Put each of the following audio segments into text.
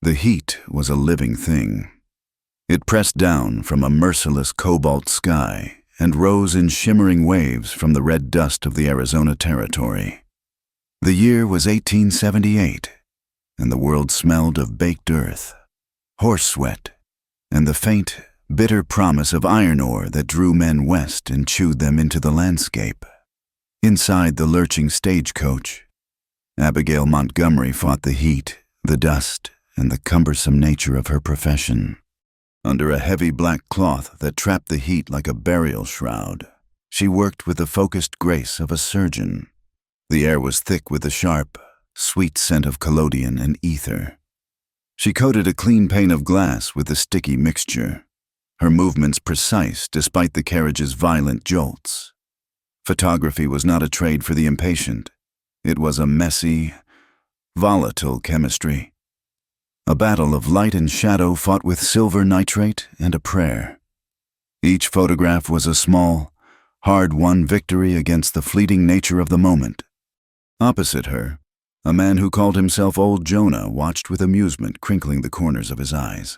The heat was a living thing. It pressed down from a merciless cobalt sky and rose in shimmering waves from the red dust of the Arizona Territory. The year was 1878, and the world smelled of baked earth, horse sweat, and the faint, bitter promise of iron ore that drew men west and chewed them into the landscape. Inside the lurching stagecoach, Abigail Montgomery fought the heat, the dust, and the cumbersome nature of her profession. Under a heavy black cloth that trapped the heat like a burial shroud, she worked with the focused grace of a surgeon. The air was thick with the sharp, sweet scent of collodion and ether. She coated a clean pane of glass with the sticky mixture, her movements precise despite the carriage's violent jolts. Photography was not a trade for the impatient. It was a messy, volatile chemistry. A battle of light and shadow fought with silver nitrate and a prayer. Each photograph was a small, hard-won victory against the fleeting nature of the moment. Opposite her, a man who called himself Old Jonah watched with amusement, crinkling the corners of his eyes.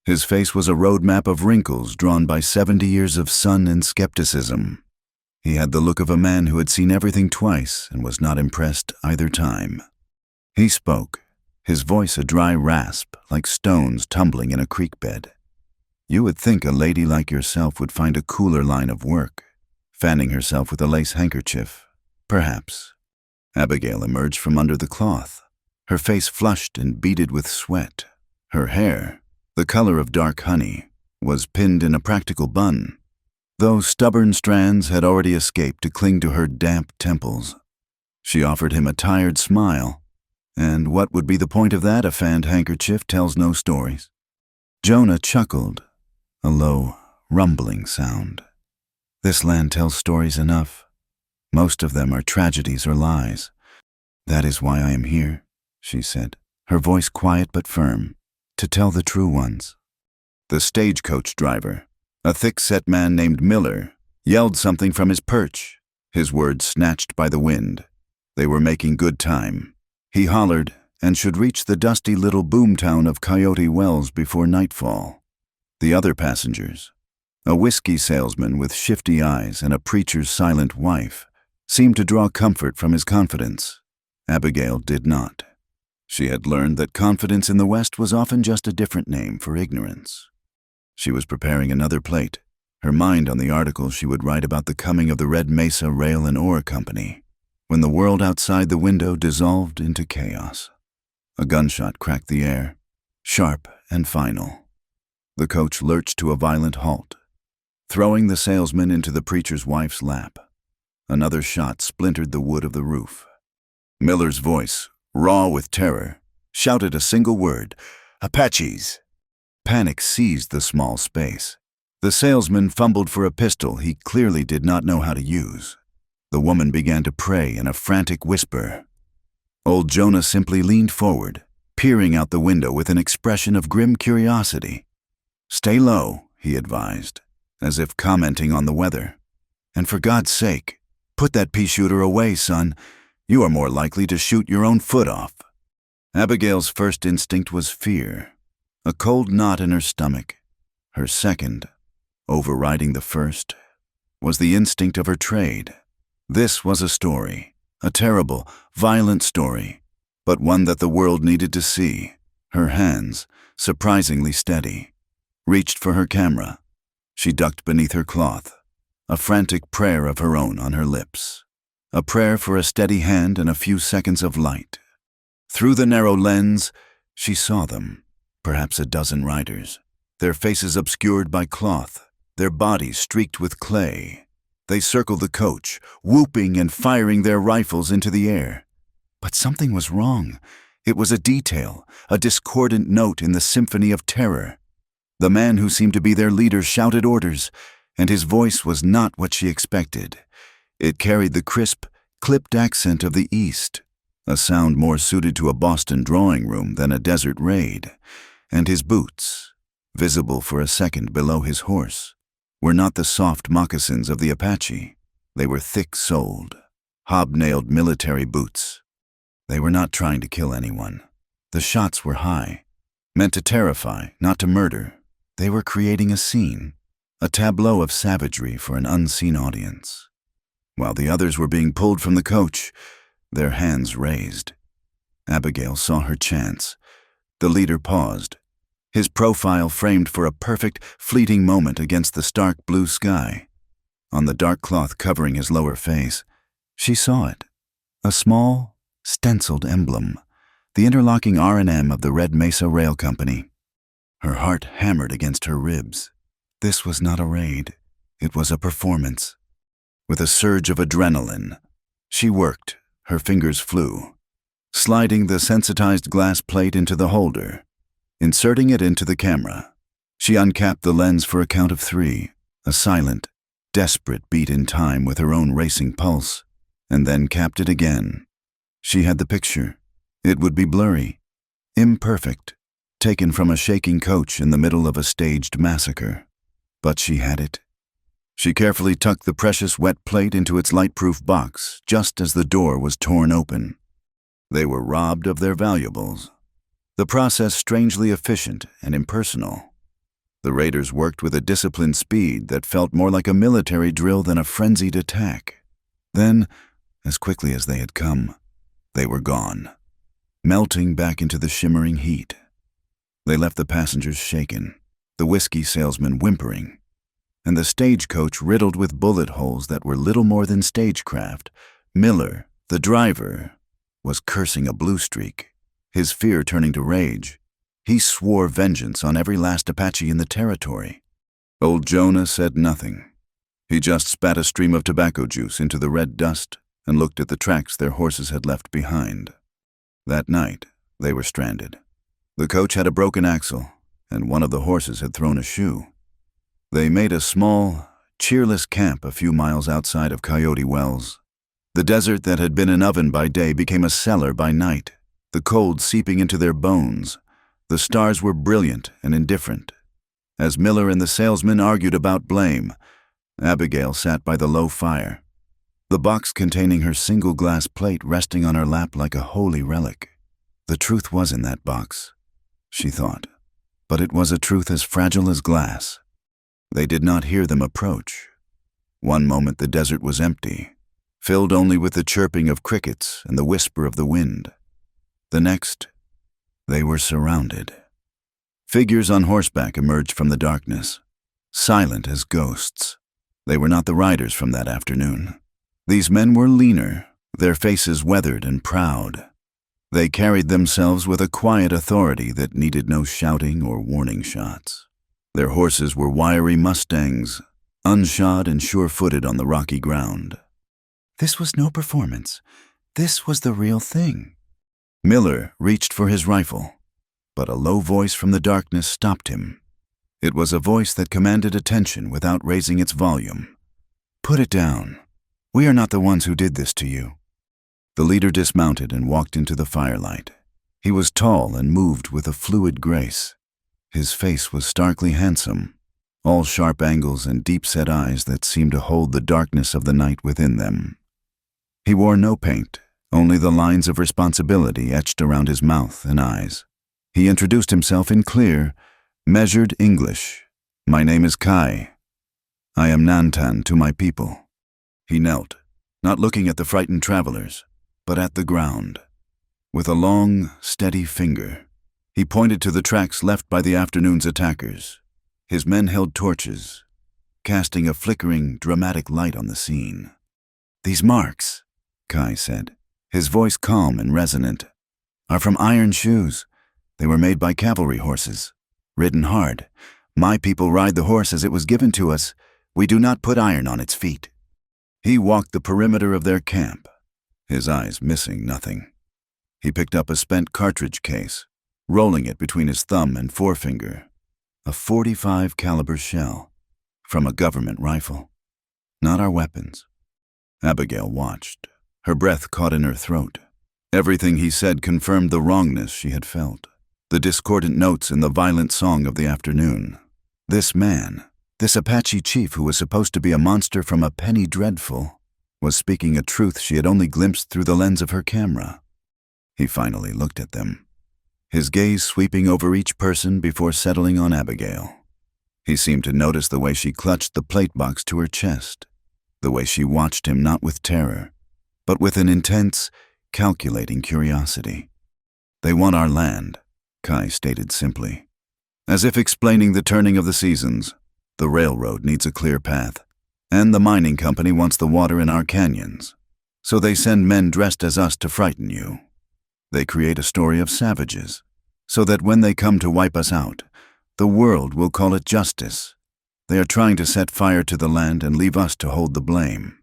His face was a roadmap of wrinkles drawn by 70 years of sun and skepticism. He had the look of a man who had seen everything twice and was not impressed either time. He spoke, his voice a dry rasp like stones tumbling in a creek bed. You would think a lady like yourself would find a cooler line of work, fanning herself with a lace handkerchief. Perhaps. Abigail emerged from under the cloth, her face flushed and beaded with sweat. Her hair, the color of dark honey, was pinned in a practical bun. Those stubborn strands had already escaped to cling to her damp temples. She offered him a tired smile. And what would be the point of that? A fanned handkerchief tells no stories. Jonah chuckled, a low, rumbling sound. This land tells stories enough. Most of them are tragedies or lies. That is why I am here, she said, her voice quiet but firm, to tell the true ones. The stagecoach driver, a thick-set man named Miller, yelled something from his perch, his words snatched by the wind. They were making good time. He hollered and should reach the dusty little boomtown of Coyote Wells before nightfall. The other passengers, a whiskey salesman with shifty eyes and a preacher's silent wife, seemed to draw comfort from his confidence. Abigail did not. She had learned that confidence in the West was often just a different name for ignorance. She was preparing another plate, her mind on the article she would write about the coming of the Red Mesa Rail and Ore Company, when the world outside the window dissolved into chaos. A gunshot cracked the air, sharp and final. The coach lurched to a violent halt, throwing the salesman into the preacher's wife's lap. Another shot splintered the wood of the roof. Miller's voice, raw with terror, shouted a single word, "Apaches!" Panic seized the small space. The salesman fumbled for a pistol he clearly did not know how to use. The woman began to pray in a frantic whisper. Old Jonah simply leaned forward, peering out the window with an expression of grim curiosity. "Stay low," he advised, as if commenting on the weather. "And for God's sake, put that pea-shooter away, son. You are more likely to shoot your own foot off." Abigail's first instinct was fear, a cold knot in her stomach. Her second, overriding the first, was the instinct of her trade. This was a story, a terrible, violent story, but one that the world needed to see. Her hands, surprisingly steady, reached for her camera. She ducked beneath her cloth, a frantic prayer of her own on her lips. A prayer for a steady hand and a few seconds of light. Through the narrow lens, she saw them, perhaps a dozen riders, their faces obscured by cloth, their bodies streaked with clay. They circled the coach, whooping and firing their rifles into the air. But something was wrong. It was a detail, a discordant note in the symphony of terror. The man who seemed to be their leader shouted orders, and his voice was not what she expected. It carried the crisp, clipped accent of the East, a sound more suited to a Boston drawing room than a desert raid. And his boots, visible for a second below his horse, were not the soft moccasins of the Apache. They were thick-soled, hobnailed military boots. They were not trying to kill anyone. The shots were high, Meant to terrify, not to murder, they were creating a scene, a tableau of savagery for an unseen audience. While the others were being pulled from the coach, their hands raised. Abigail saw her chance. The leader paused, his profile framed for a perfect, fleeting moment against the stark blue sky. On the dark cloth covering his lower face, she saw it, a small, stenciled emblem, the interlocking R&M of the Red Mesa Rail Company. Her heart hammered against her ribs. This was not a raid. It was a performance. With a surge of adrenaline, she worked, her fingers flew, sliding the sensitized glass plate into the holder, inserting it into the camera. She uncapped the lens for a count of 3, a silent, desperate beat in time with her own racing pulse, and then capped it again. She had the picture. It would be blurry, imperfect, taken from a shaking coach in the middle of a staged massacre. But she had it. She carefully tucked the precious wet plate into its light-proof box just as the door was torn open. They were robbed of their valuables. The process strangely efficient and impersonal. The raiders worked with a disciplined speed that felt more like a military drill than a frenzied attack. Then, as quickly as they had come, they were gone, melting back into the shimmering heat. They left the passengers shaken, the whiskey salesman whimpering, and the stagecoach riddled with bullet holes that were little more than stagecraft. Miller, the driver, was cursing a blue streak, his fear turning to rage. He swore vengeance on every last Apache in the territory. Old Jonah said nothing. He just spat a stream of tobacco juice into the red dust and looked at the tracks their horses had left behind. That night, they were stranded. The coach had a broken axle, and one of the horses had thrown a shoe. They made a small, cheerless camp a few miles outside of Coyote Wells. The desert that had been an oven by day became a cellar by night, the cold seeping into their bones. The stars were brilliant and indifferent. As Miller and the salesman argued about blame, Abigail sat by the low fire, the box containing her single glass plate resting on her lap like a holy relic. The truth was in that box, she thought, but it was a truth as fragile as glass. They did not hear them approach. One moment the desert was empty, filled only with the chirping of crickets and the whisper of the wind. The next, they were surrounded. Figures on horseback emerged from the darkness, silent as ghosts. They were not the riders from that afternoon. These men were leaner, their faces weathered and proud. They carried themselves with a quiet authority that needed no shouting or warning shots. Their horses were wiry mustangs, unshod and sure-footed on the rocky ground. This was no performance. This was the real thing. Miller reached for his rifle, but a low voice from the darkness stopped him. It was a voice that commanded attention without raising its volume. "Put it down. We are not the ones who did this to you." The leader dismounted and walked into the firelight. He was tall and moved with a fluid grace. His face was starkly handsome, all sharp angles and deep-set eyes that seemed to hold the darkness of the night within them. He wore no paint, only the lines of responsibility etched around his mouth and eyes. He introduced himself in clear, measured English. "My name is Kai. I am Nantan to my people." He knelt, not looking at the frightened travelers, but at the ground. With a long, steady finger, he pointed to the tracks left by the afternoon's attackers. His men held torches, casting a flickering, dramatic light on the scene. "These marks," Kai said, his voice calm and resonant, "are from iron shoes. They were made by cavalry horses, ridden hard. My people ride the horse as it was given to us. We do not put iron on its feet." He walked the perimeter of their camp, his eyes missing nothing. He picked up a spent cartridge case, rolling it between his thumb and forefinger. A .45 caliber shell, from a government rifle. Not our weapons. Abigail watched, her breath caught in her throat. Everything he said confirmed the wrongness she had felt, the discordant notes in the violent song of the afternoon. This man, this Apache chief who was supposed to be a monster from a penny dreadful, was speaking a truth she had only glimpsed through the lens of her camera. He finally looked at them. his gaze sweeping over each person before settling on Abigail. He seemed to notice the way she clutched the plate box to her chest, the way she watched him not with terror, but with an intense, calculating curiosity. "They want our land," Kai stated simply. As if explaining the turning of the seasons, the railroad needs a clear path, and the mining company wants the water in our canyons. So they send men dressed as us to frighten you. They create a story of savages, so that when they come to wipe us out, the world will call it justice. They are trying to set fire to the land and leave us to hold the blame.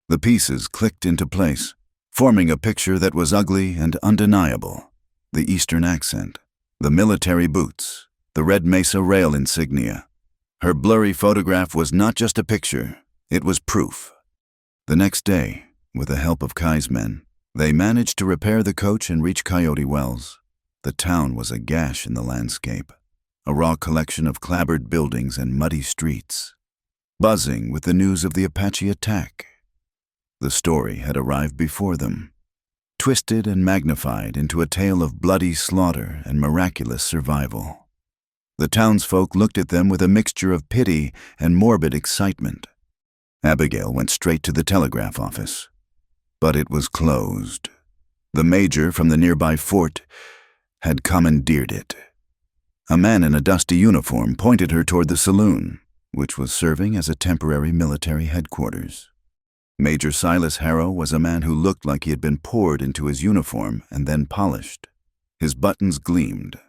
The pieces clicked into place, forming a picture that was ugly and undeniable. The Eastern accent, the military boots, the Red Mesa rail insignia. Her blurry photograph was not just a picture, it was proof. The next day, with the help of Kai's men, they managed to repair the coach and reach Coyote Wells. The town was a gash in the landscape, a raw collection of clapboard buildings and muddy streets, buzzing with the news of the Apache attack. The story had arrived before them, twisted and magnified into a tale of bloody slaughter and miraculous survival. The townsfolk looked at them with a mixture of pity and morbid excitement. Abigail went straight to the telegraph office, but it was closed. The major from the nearby fort had commandeered it. A man in a dusty uniform pointed her toward the saloon, which was serving as a temporary military headquarters. Major Silas Harrow was a man who looked like he had been poured into his uniform and then polished. His buttons gleamed,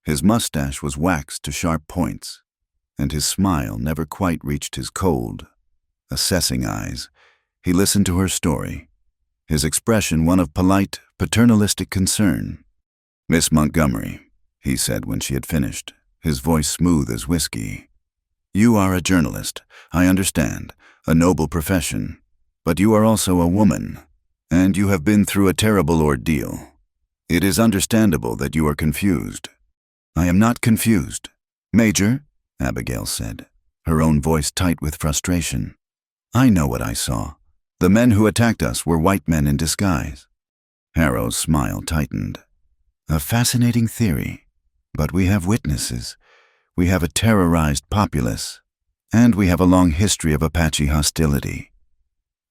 his mustache was waxed to sharp points, and his smile never quite reached his cold, assessing eyes. He listened to her story, his expression one of polite, paternalistic concern. "Miss Montgomery," he said when she had finished, his voice smooth as whiskey. "You are a journalist, I understand, a noble profession, but you are also a woman, and you have been through a terrible ordeal. It is understandable that you are confused." "I am not confused, Major," Abigail said, her own voice tight with frustration. "I know what I saw. The men who attacked us were white men in disguise." Harrow's smile tightened. "A fascinating theory, but we have witnesses. We have a terrorized populace, and we have a long history of Apache hostility.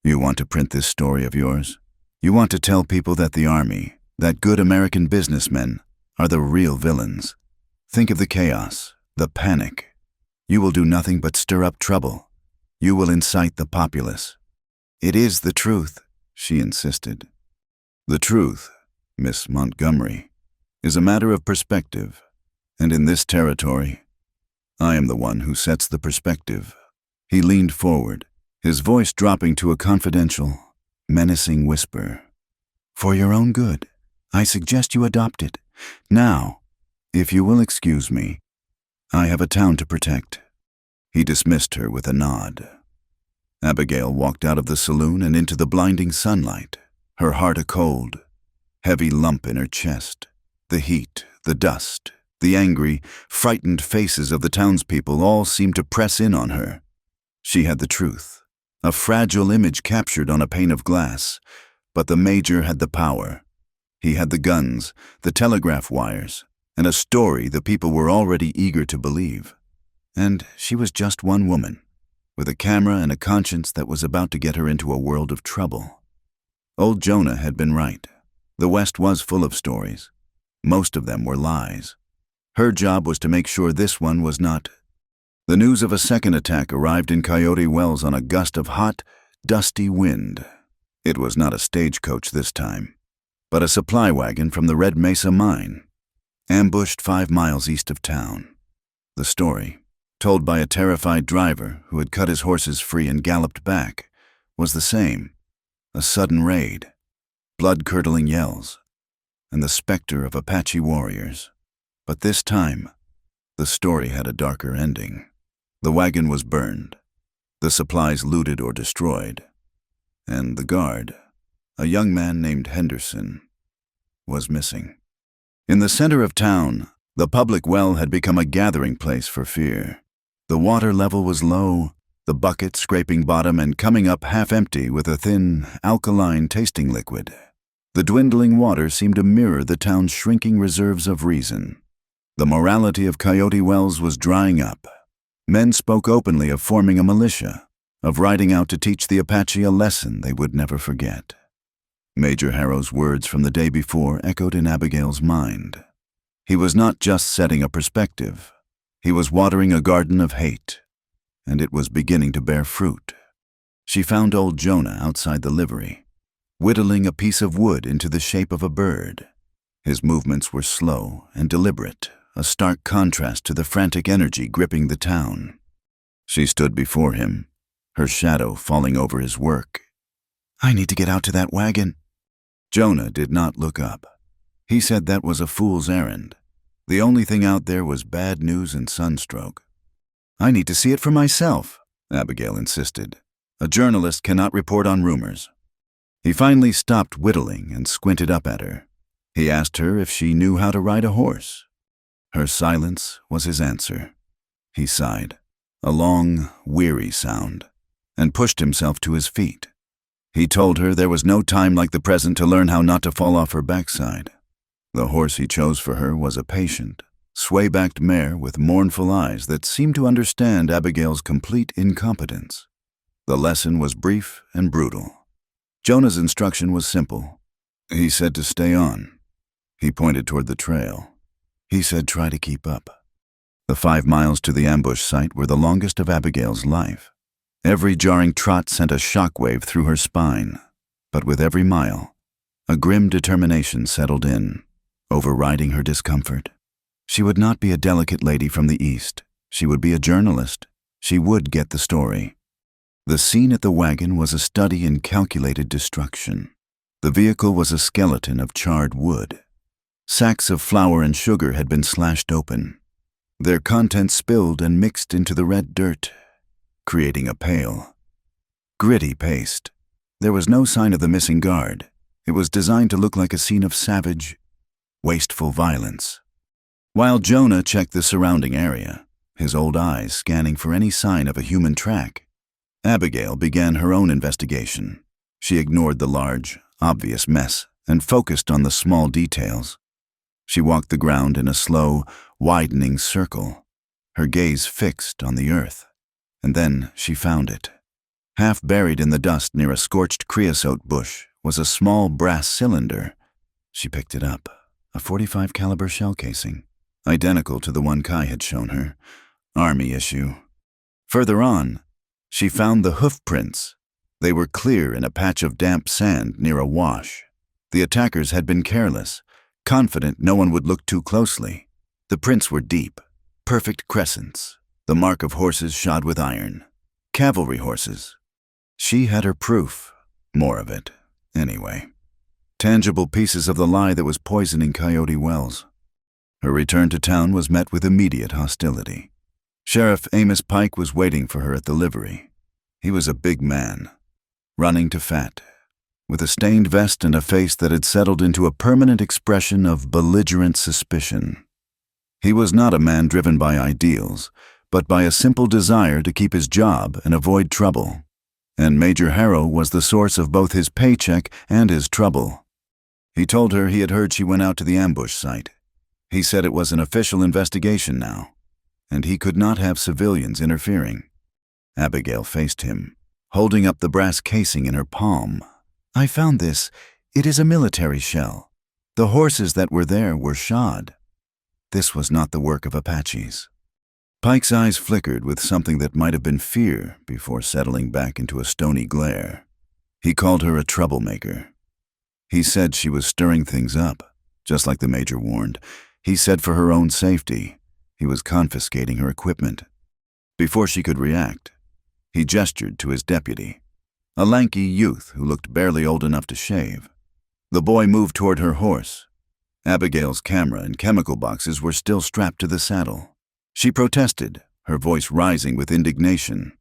You want to print this story of yours? You want to tell people that the Army, that good American businessmen, are the real villains. Think of the chaos, the panic. You will do nothing but stir up trouble. You will incite the populace." "It is the truth," she insisted. "The truth, Miss Montgomery, is a matter of perspective, and in this territory, I am the one who sets the perspective." He leaned forward, his voice dropping to a confidential, menacing whisper. "For your own good, I suggest you adopt it. Now, if you will excuse me, I have a town to protect." He dismissed her with a nod. Abigail walked out of the saloon and into the blinding sunlight, her heart a cold, heavy lump in her chest. The heat, the dust, the angry, frightened faces of the townspeople all seemed to press in on her. She had the truth, a fragile image captured on a pane of glass, but the major had the power. He had the guns, the telegraph wires, and a story the people were already eager to believe. And she was just one woman, with a camera and a conscience that was about to get her into a world of trouble. Old Jonah had been right. The West was full of stories. Most of them were lies. Her job was to make sure this one was not. The news of a second attack arrived in Coyote Wells on a gust of hot, dusty wind. It was not a stagecoach this time, but a supply wagon from the Red Mesa mine, ambushed 5 miles east of town. The story, told by a terrified driver who had cut his horses free and galloped back, was the same. A sudden raid, blood-curdling yells, and the specter of Apache warriors. But this time, the story had a darker ending. The wagon was burned, the supplies looted or destroyed, and the guard, a young man named Henderson, was missing. In the center of town, the public well had become a gathering place for fear. The water level was low, the bucket scraping bottom and coming up half empty with a thin, alkaline tasting liquid. The dwindling water seemed to mirror the town's shrinking reserves of reason. The morality of Coyote Wells was drying up. Men spoke openly of forming a militia, of riding out to teach the Apache a lesson they would never forget. Major Harrow's words from the day before echoed in Abigail's mind. He was not just setting a perspective. He was watering a garden of hate, and it was beginning to bear fruit. She found old Jonah outside the livery, whittling a piece of wood into the shape of a bird. His movements were slow and deliberate, a stark contrast to the frantic energy gripping the town. She stood before him, her shadow falling over his work. "I need to get out to that wagon." Jonah did not look up. He said that was a fool's errand. The only thing out there was bad news and sunstroke. "I need to see it for myself," Abigail insisted. "A journalist cannot report on rumors." He finally stopped whittling and squinted up at her. He asked her if she knew how to ride a horse. Her silence was his answer. He sighed, a long, weary sound, and pushed himself to his feet. He told her there was no time like the present to learn how not to fall off her backside. The horse he chose for her was a patient, sway-backed mare with mournful eyes that seemed to understand Abigail's complete incompetence. The lesson was brief and brutal. Jonah's instruction was simple. He said to stay on. He pointed toward the trail. He said try to keep up. The 5 miles to the ambush site were the longest of Abigail's life. Every jarring trot sent a shockwave through her spine, but with every mile, a grim determination settled in, overriding her discomfort. She would not be a delicate lady from the East. She would be a journalist. She would get the story. The scene at the wagon was a study in calculated destruction. The vehicle was a skeleton of charred wood. Sacks of flour and sugar had been slashed open. Their contents spilled and mixed into the red dirt, creating a pale, gritty paste. There was no sign of the missing guard. It was designed to look like a scene of savage, wasteful violence. While Jonah checked the surrounding area, his old eyes scanning for any sign of a human track, Abigail began her own investigation. She ignored the large, obvious mess and focused on the small details. She walked the ground in a slow, widening circle, her gaze fixed on the earth. And then she found it. Half buried in the dust near a scorched creosote bush was a small brass cylinder. She picked it up, a .45 caliber shell casing, identical to the one Kai had shown her, Army issue. Further on, she found the hoof prints. They were clear in a patch of damp sand near a wash. The attackers had been careless, confident no one would look too closely. The prints were deep, perfect crescents, the mark of horses shod with iron. Cavalry horses. She had her proof, more of it, anyway. Tangible pieces of the lie that was poisoning Coyote Wells. Her return to town was met with immediate hostility. Sheriff Amos Pike was waiting for her at the livery. He was a big man, running to fat, with a stained vest and a face that had settled into a permanent expression of belligerent suspicion. He was not a man driven by ideals, but by a simple desire to keep his job and avoid trouble. And Major Harrow was the source of both his paycheck and his trouble. He told her he had heard she went out to the ambush site. He said it was an official investigation now, and he could not have civilians interfering. Abigail faced him, holding up the brass casing in her palm. "I found this. It is a military shell. The horses that were there were shod. This was not the work of Apaches." Pike's eyes flickered with something that might have been fear before settling back into a stony glare. He called her a troublemaker. He said she was stirring things up, just like the major warned. He said for her own safety, he was confiscating her equipment. Before she could react, he gestured to his deputy, a lanky youth who looked barely old enough to shave. The boy moved toward her horse. Abigail's camera and chemical boxes were still strapped to the saddle. She protested, her voice rising with indignation.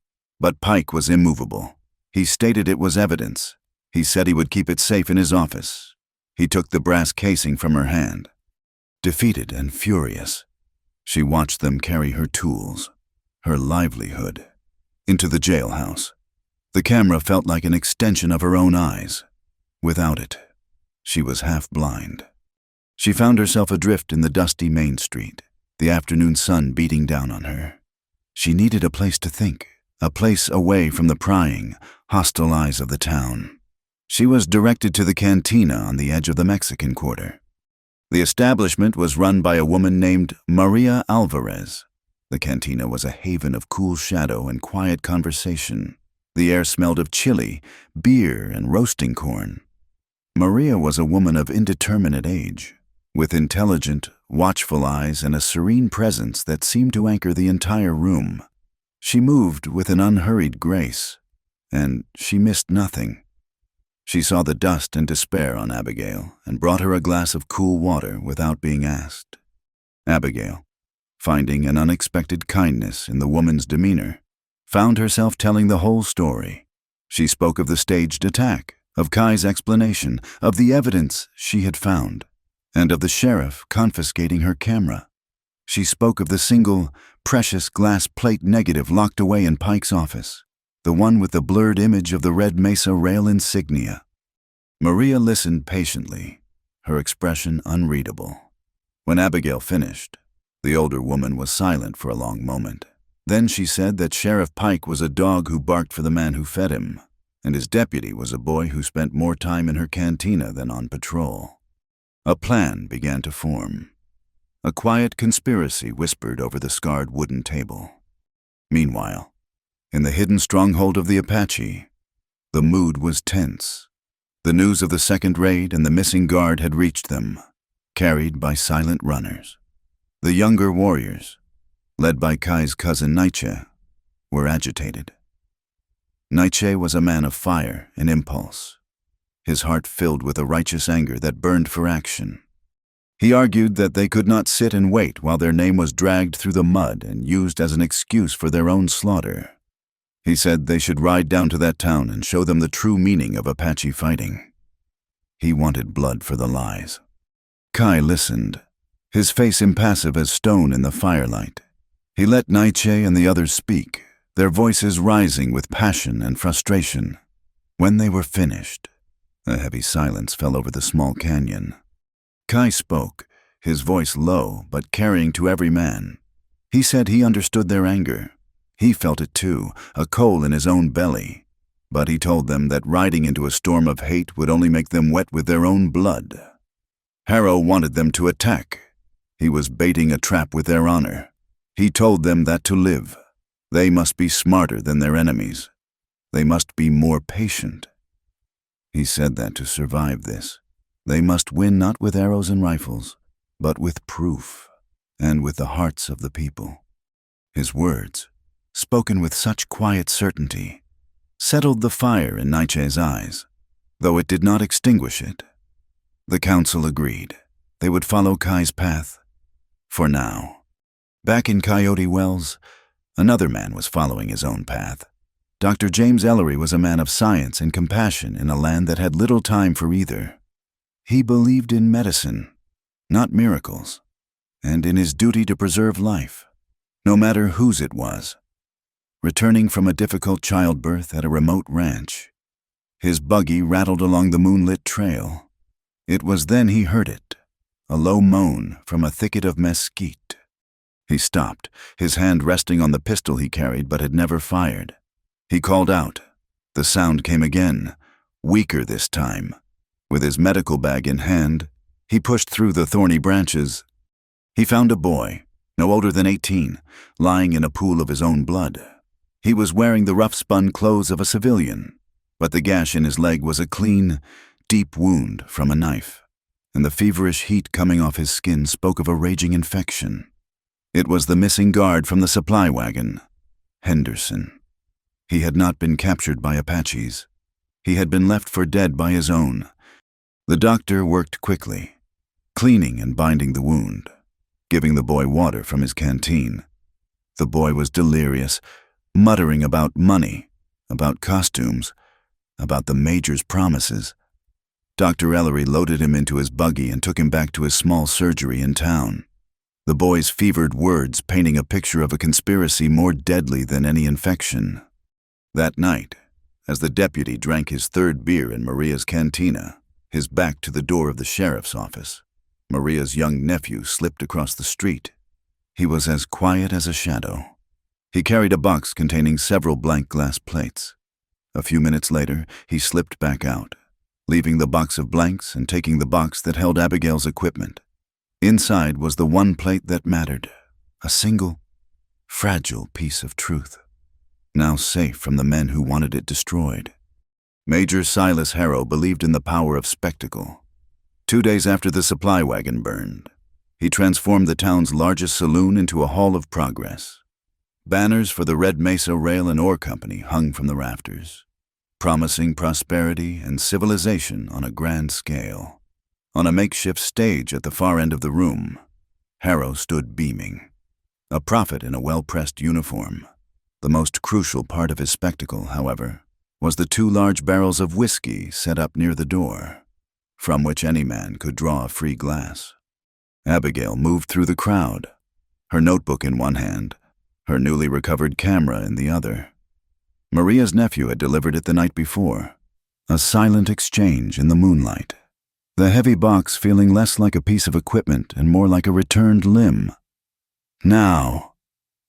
But Pike was immovable. He stated it was evidence. He said he would keep it safe in his office. He took the brass casing from her hand. Defeated and furious, she watched them carry her tools, her livelihood, into the jailhouse. The camera felt like an extension of her own eyes. Without it, She was half blind. She found herself adrift in the dusty main street, the afternoon sun beating down on her. She needed a place to think, a place away from the prying, hostile eyes of the town. She was directed to the cantina on the edge of the Mexican Quarter. The establishment was run by a woman named Maria Alvarez. The cantina was a haven of cool shadow and quiet conversation. The air smelled of chili, beer, and roasting corn. Maria was a woman of indeterminate age, with intelligent, watchful eyes and a serene presence that seemed to anchor the entire room. She moved with an unhurried grace, and she missed nothing. She saw the dust and despair on Abigail and brought her a glass of cool water without being asked. Abigail, finding an unexpected kindness in the woman's demeanor, found herself telling the whole story. She spoke of the staged attack, of Kai's explanation, of the evidence she had found, and of the sheriff confiscating her camera. She spoke of the single, precious glass plate negative locked away in Pike's office, the one with the blurred image of the Red Mesa rail insignia. Maria listened patiently, her expression unreadable. When Abigail finished, the older woman was silent for a long moment. Then she said that Sheriff Pike was a dog who barked for the man who fed him, and his deputy was a boy who spent more time in her cantina than on patrol. A plan began to form. A quiet conspiracy whispered over the scarred wooden table. Meanwhile, in the hidden stronghold of the Apache, the mood was tense. The news of the second raid and the missing guard had reached them, carried by silent runners. The younger warriors, led by Kai's cousin Nietzsche, were agitated. Nietzsche was a man of fire and impulse, his heart filled with a righteous anger that burned for action. He argued that they could not sit and wait while their name was dragged through the mud and used as an excuse for their own slaughter. He said they should ride down to that town and show them the true meaning of Apache fighting. He wanted blood for the lies. Kai listened, his face impassive as stone in the firelight. He let Nietzsche and the others speak, their voices rising with passion and frustration. When they were finished, a heavy silence fell over the small canyon. Kai spoke, his voice low but carrying to every man. He said he understood their anger. He felt it too, a coal in his own belly. But he told them that riding into a storm of hate would only make them wet with their own blood. Harrow wanted them to attack. He was baiting a trap with their honor. He told them that to live, they must be smarter than their enemies. They must be more patient. He said that to survive this, they must win not with arrows and rifles, but with proof, and with the hearts of the people. His words, spoken with such quiet certainty, settled the fire in Nietzsche's eyes, though it did not extinguish it. The council agreed. They would follow Kai's path, for now. Back in Coyote Wells, another man was following his own path. Dr. James Ellery was a man of science and compassion in a land that had little time for either. He believed in medicine, not miracles, and in his duty to preserve life, no matter whose it was. Returning from a difficult childbirth at a remote ranch, his buggy rattled along the moonlit trail. It was then he heard it, a low moan from a thicket of mesquite. He stopped, his hand resting on the pistol he carried but had never fired. He called out. The sound came again, weaker this time. With his medical bag in hand, he pushed through the thorny branches. He found a boy, no older than 18, lying in a pool of his own blood. He was wearing the rough-spun clothes of a civilian, but the gash in his leg was a clean, deep wound from a knife, and the feverish heat coming off his skin spoke of a raging infection. It was the missing guard from the supply wagon, Henderson. He had not been captured by Apaches. He had been left for dead by his own. The doctor worked quickly, cleaning and binding the wound, giving the boy water from his canteen. The boy was delirious, muttering about money, about costumes, about the major's promises. Dr. Ellery loaded him into his buggy and took him back to his small surgery in town. The boy's fevered words painting a picture of a conspiracy more deadly than any infection. That night, as the deputy drank his third beer in Maria's cantina, his back to the door of the sheriff's office. Maria's young nephew slipped across the street. He was as quiet as a shadow. He carried a box containing several blank glass plates. A few minutes later, he slipped back out, leaving the box of blanks and taking the box that held Abigail's equipment. Inside was the one plate that mattered, a single, fragile piece of truth, now safe from the men who wanted it destroyed. Major Silas Harrow believed in the power of spectacle. 2 days after the supply wagon burned, he transformed the town's largest saloon into a hall of progress. Banners for the Red Mesa Rail and Ore Company hung from the rafters, promising prosperity and civilization on a grand scale. On a makeshift stage at the far end of the room, Harrow stood beaming, a prophet in a well-pressed uniform. The most crucial part of his spectacle, however, was the 2 large barrels of whiskey set up near the door, from which any man could draw a free glass. Abigail moved through the crowd, her notebook in one hand, her newly recovered camera in the other. Maria's nephew had delivered it the night before, a silent exchange in the moonlight, the heavy box feeling less like a piece of equipment and more like a returned limb. Now,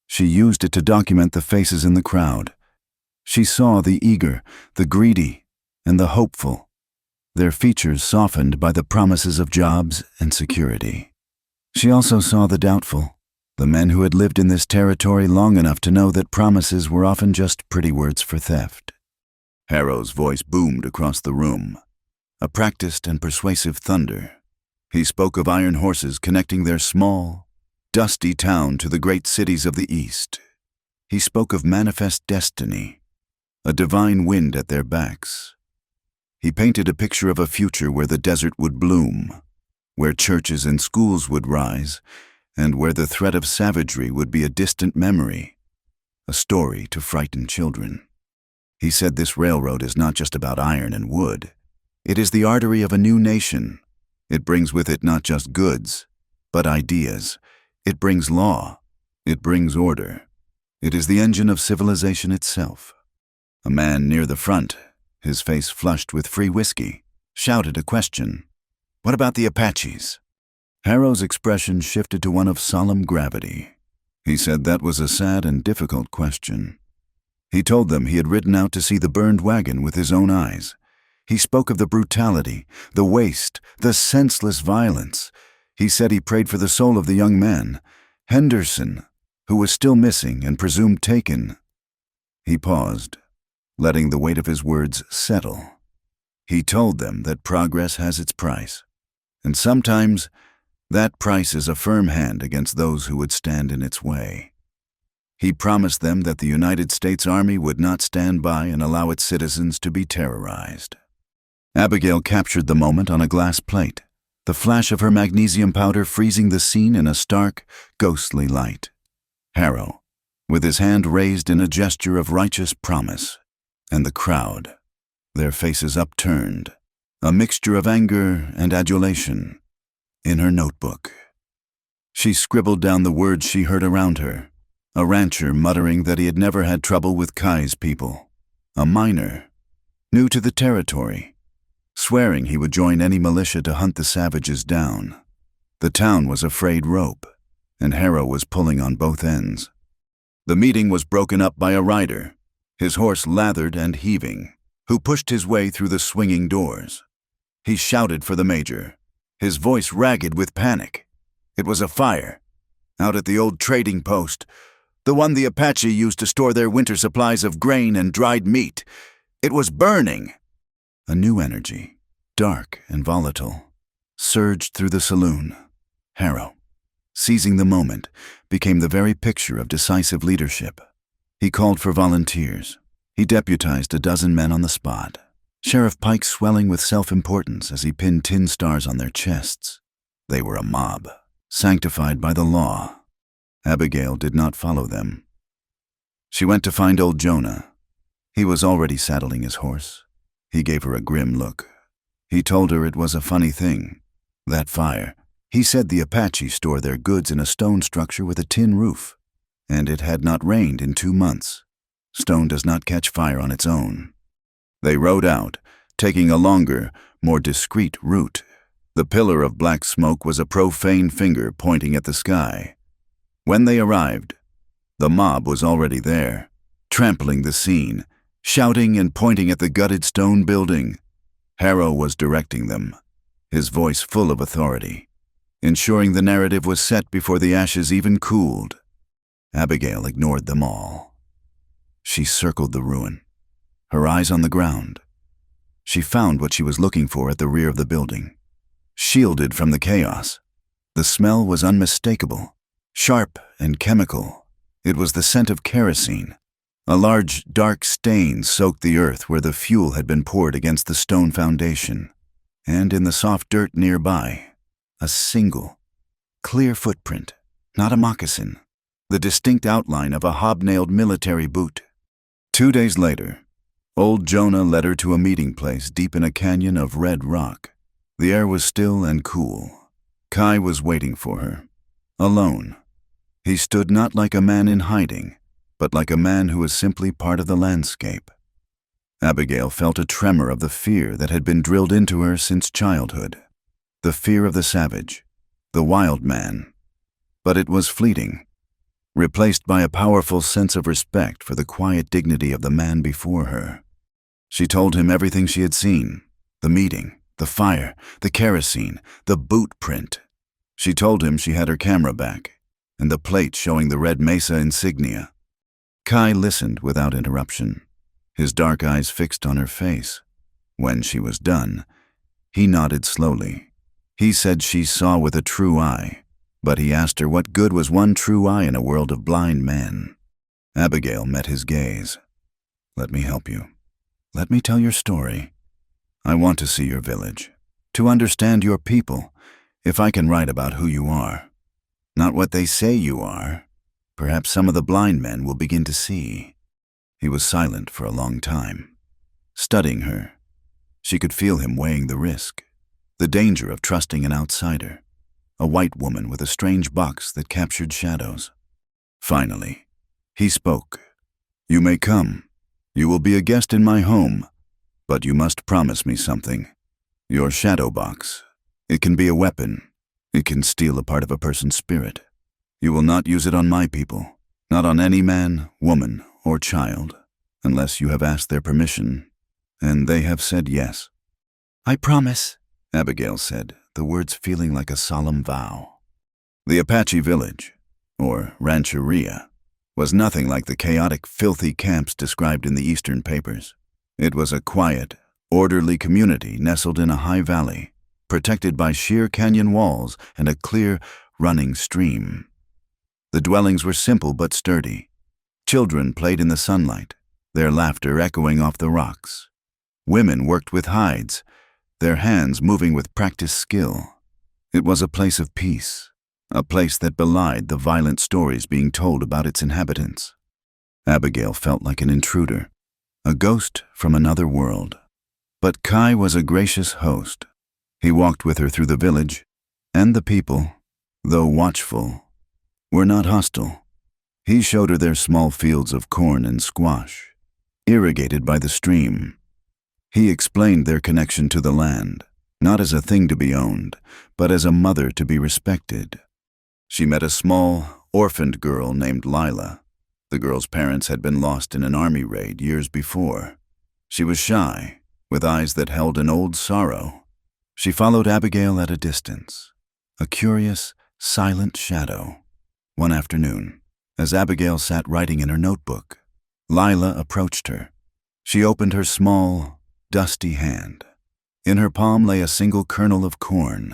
she used it to document the faces in the crowd. She saw the eager, the greedy, and the hopeful, their features softened by the promises of jobs and security. She also saw the doubtful, the men who had lived in this territory long enough to know that promises were often just pretty words for theft. Harrow's voice boomed across the room, a practiced and persuasive thunder. He spoke of iron horses connecting their small, dusty town to the great cities of the East. He spoke of manifest destiny, a divine wind at their backs. He painted a picture of a future where the desert would bloom, where churches and schools would rise, and where the threat of savagery would be a distant memory, a story to frighten children. He said this railroad is not just about iron and wood. It is the artery of a new nation. It brings with it not just goods, but ideas. It brings law. It brings order. It is the engine of civilization itself. A man near the front, his face flushed with free whiskey, shouted a question. "What about the Apaches?" Harrow's expression shifted to one of solemn gravity. He said that was a sad and difficult question. He told them he had ridden out to see the burned wagon with his own eyes. He spoke of the brutality, the waste, the senseless violence. He said he prayed for the soul of the young man, Henderson, who was still missing and presumed taken. He paused, letting the weight of his words settle. He told them that progress has its price, and sometimes that price is a firm hand against those who would stand in its way. He promised them that the United States Army would not stand by and allow its citizens to be terrorized. Abigail captured the moment on a glass plate, the flash of her magnesium powder freezing the scene in a stark, ghostly light. Harrow, with his hand raised in a gesture of righteous promise, and the crowd, their faces upturned, a mixture of anger and adulation. In her notebook, she scribbled down the words she heard around her, a rancher muttering that he had never had trouble with Kai's people, a miner, new to the territory, swearing he would join any militia to hunt the savages down. The town was a frayed rope, and Harrow was pulling on both ends. The meeting was broken up by a rider, his horse lathered and heaving, who pushed his way through the swinging doors. He shouted for the major, his voice ragged with panic. It was a fire, out at the old trading post, the one the Apache used to store their winter supplies of grain and dried meat. It was burning. A new energy, dark and volatile, surged through the saloon. Harrow, seizing the moment, became the very picture of decisive leadership. He called for volunteers. He deputized a dozen men on the spot, Sheriff Pike swelling with self-importance as he pinned tin stars on their chests. They were a mob, sanctified by the law. Abigail did not follow them. She went to find old Jonah. He was already saddling his horse. He gave her a grim look. He told her it was a funny thing, that fire. He said the Apache store their goods in a stone structure with a tin roof, and it had not rained in 2 months. Stone does not catch fire on its own. They rode out, taking a longer, more discreet route. The pillar of black smoke was a profane finger pointing at the sky. When they arrived, the mob was already there, trampling the scene, shouting and pointing at the gutted stone building. Harrow was directing them, his voice full of authority, ensuring the narrative was set before the ashes even cooled. Abigail ignored them all. She circled the ruin, her eyes on the ground. She found what she was looking for at the rear of the building. Shielded from the chaos, the smell was unmistakable, sharp and chemical. It was the scent of kerosene. A large, dark stain soaked the earth where the fuel had been poured against the stone foundation. And in the soft dirt nearby, a single, clear footprint, not a moccasin, the distinct outline of a hobnailed military boot. 2 days later, old Jonah led her to a meeting place deep in a canyon of red rock. The air was still and cool. Kai was waiting for her, alone. He stood not like a man in hiding, but like a man who was simply part of the landscape. Abigail felt a tremor of the fear that had been drilled into her since childhood. The fear of the savage, the wild man. But it was fleeting, replaced by a powerful sense of respect for the quiet dignity of the man before her. She told him everything she had seen, the meeting, the fire, the kerosene, the boot print. She told him she had her camera back, and the plate showing the red mesa insignia. Kai listened without interruption, his dark eyes fixed on her face. When she was done, he nodded slowly. He said she saw with a true eye, but he asked her what good was one true eye in a world of blind men. Abigail met his gaze. "Let me help you. Let me tell your story. I want to see your village, to understand your people, if I can write about who you are. Not what they say you are. Perhaps some of the blind men will begin to see." He was silent for a long time, studying her. She could feel him weighing the risk, the danger of trusting an outsider, a white woman with a strange box that captured shadows. Finally, he spoke. "You may come. You will be a guest in my home, but you must promise me something. Your shadow box. It can be a weapon. It can steal a part of a person's spirit. You will not use it on my people, not on any man, woman, or child, unless you have asked their permission, and they have said yes." "I promise," Abigail said, the words feeling like a solemn vow. The Apache village, or rancheria, was nothing like the chaotic, filthy camps described in the Eastern papers. It was a quiet, orderly community nestled in a high valley, protected by sheer canyon walls and a clear, running stream. The dwellings were simple but sturdy. Children played in the sunlight, their laughter echoing off the rocks. Women worked with hides, their hands moving with practiced skill. It was a place of peace, a place that belied the violent stories being told about its inhabitants. Abigail felt like an intruder, a ghost from another world. But Kai was a gracious host. He walked with her through the village, and the people, though watchful, were not hostile. He showed her their small fields of corn and squash, irrigated by the stream. He explained their connection to the land, not as a thing to be owned, but as a mother to be respected. She met a small, orphaned girl named Lila. The girl's parents had been lost in an army raid years before. She was shy, with eyes that held an old sorrow. She followed Abigail at a distance, a curious, silent shadow. One afternoon, as Abigail sat writing in her notebook, Lila approached her. She opened her small, dusty hand. In her palm lay a single kernel of corn,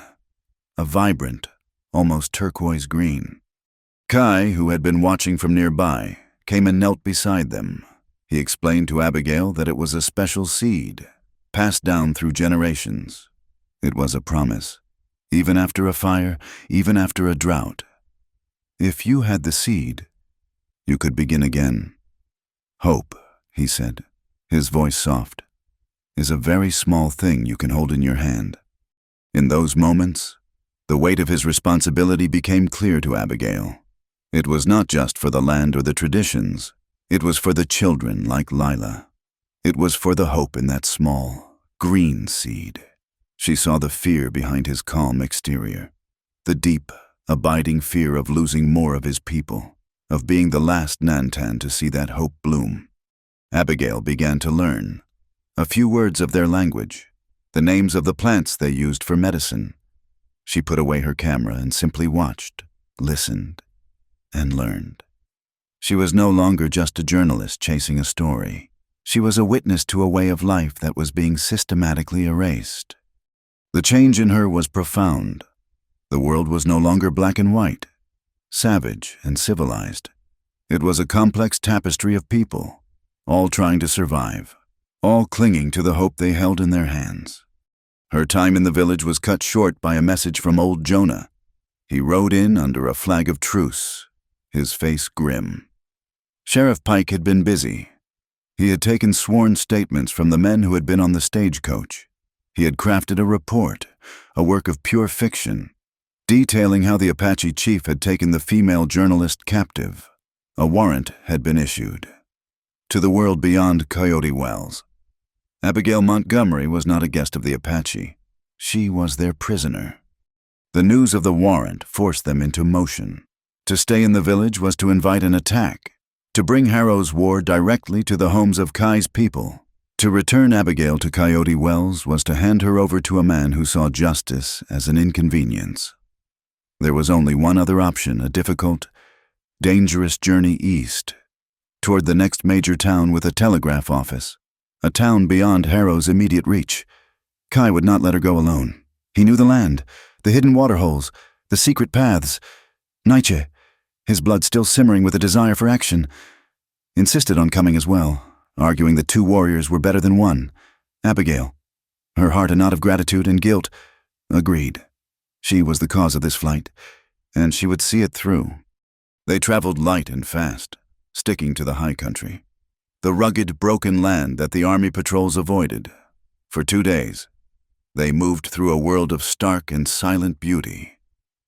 a vibrant, almost turquoise green. Kai, who had been watching from nearby, came and knelt beside them. He explained to Abigail that it was a special seed, passed down through generations. It was a promise. Even after a fire, even after a drought, if you had the seed, you could begin again. Hope, he said, his voice soft, is a very small thing you can hold in your hand. In those moments, the weight of his responsibility became clear to Abigail. It was not just for the land or the traditions. It was for the children like Lila. It was for the hope in that small, green seed. She saw the fear behind his calm exterior, the deep, abiding fear of losing more of his people, of being the last Nantan to see that hope bloom. Abigail began to learn a few words of their language, the names of the plants they used for medicine. She put away her camera and simply watched, listened, and learned. She was no longer just a journalist chasing a story. She was a witness to a way of life that was being systematically erased. The change in her was profound. The world was no longer black and white, savage and civilized. It was a complex tapestry of people, all trying to survive, all clinging to the hope they held in their hands. Her time in the village was cut short by a message from old Jonah. He rode in under a flag of truce, his face grim. Sheriff Pike had been busy. He had taken sworn statements from the men who had been on the stagecoach. He had crafted a report, a work of pure fiction, detailing how the Apache chief had taken the female journalist captive. A warrant had been issued. To the world beyond Coyote Wells. Abigail Montgomery was not a guest of the Apache. She was their prisoner. The news of the warrant forced them into motion. To stay in the village was to invite an attack, to bring Harrow's war directly to the homes of Kai's people. To return Abigail to Coyote Wells was to hand her over to a man who saw justice as an inconvenience. There was only one other option, a difficult, dangerous journey east, toward the next major town with a telegraph office, a town beyond Harrow's immediate reach. Kai would not let her go alone. He knew the land, the hidden waterholes, the secret paths. Nietzsche, his blood still simmering with a desire for action, insisted on coming as well, arguing that two warriors were better than one. Abigail, her heart a knot of gratitude and guilt, agreed. She was the cause of this flight, and she would see it through. They traveled light and fast, sticking to the high country, the rugged, broken land that the army patrols avoided. For 2 days, they moved through a world of stark and silent beauty.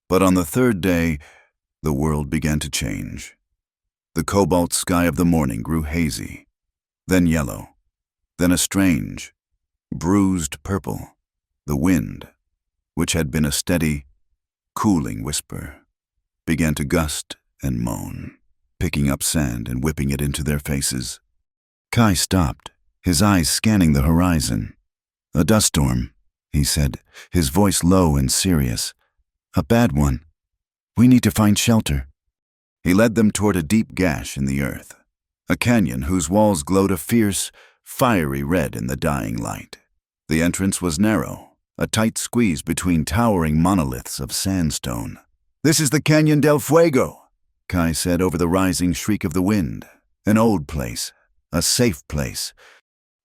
But on the third day, the world began to change. The cobalt sky of the morning grew hazy, then yellow, then a strange, bruised purple. The wind, which had been a steady, cooling whisper, began to gust and moan, picking up sand and whipping it into their faces. Kai stopped, his eyes scanning the horizon. "A dust storm," he said, his voice low and serious. "A bad one. We need to find shelter." He led them toward a deep gash in the earth, a canyon whose walls glowed a fierce, fiery red in the dying light. The entrance was narrow, a tight squeeze between towering monoliths of sandstone. "This is the Canyon del Fuego," Kai said over the rising shriek of the wind. "An old place, a safe place."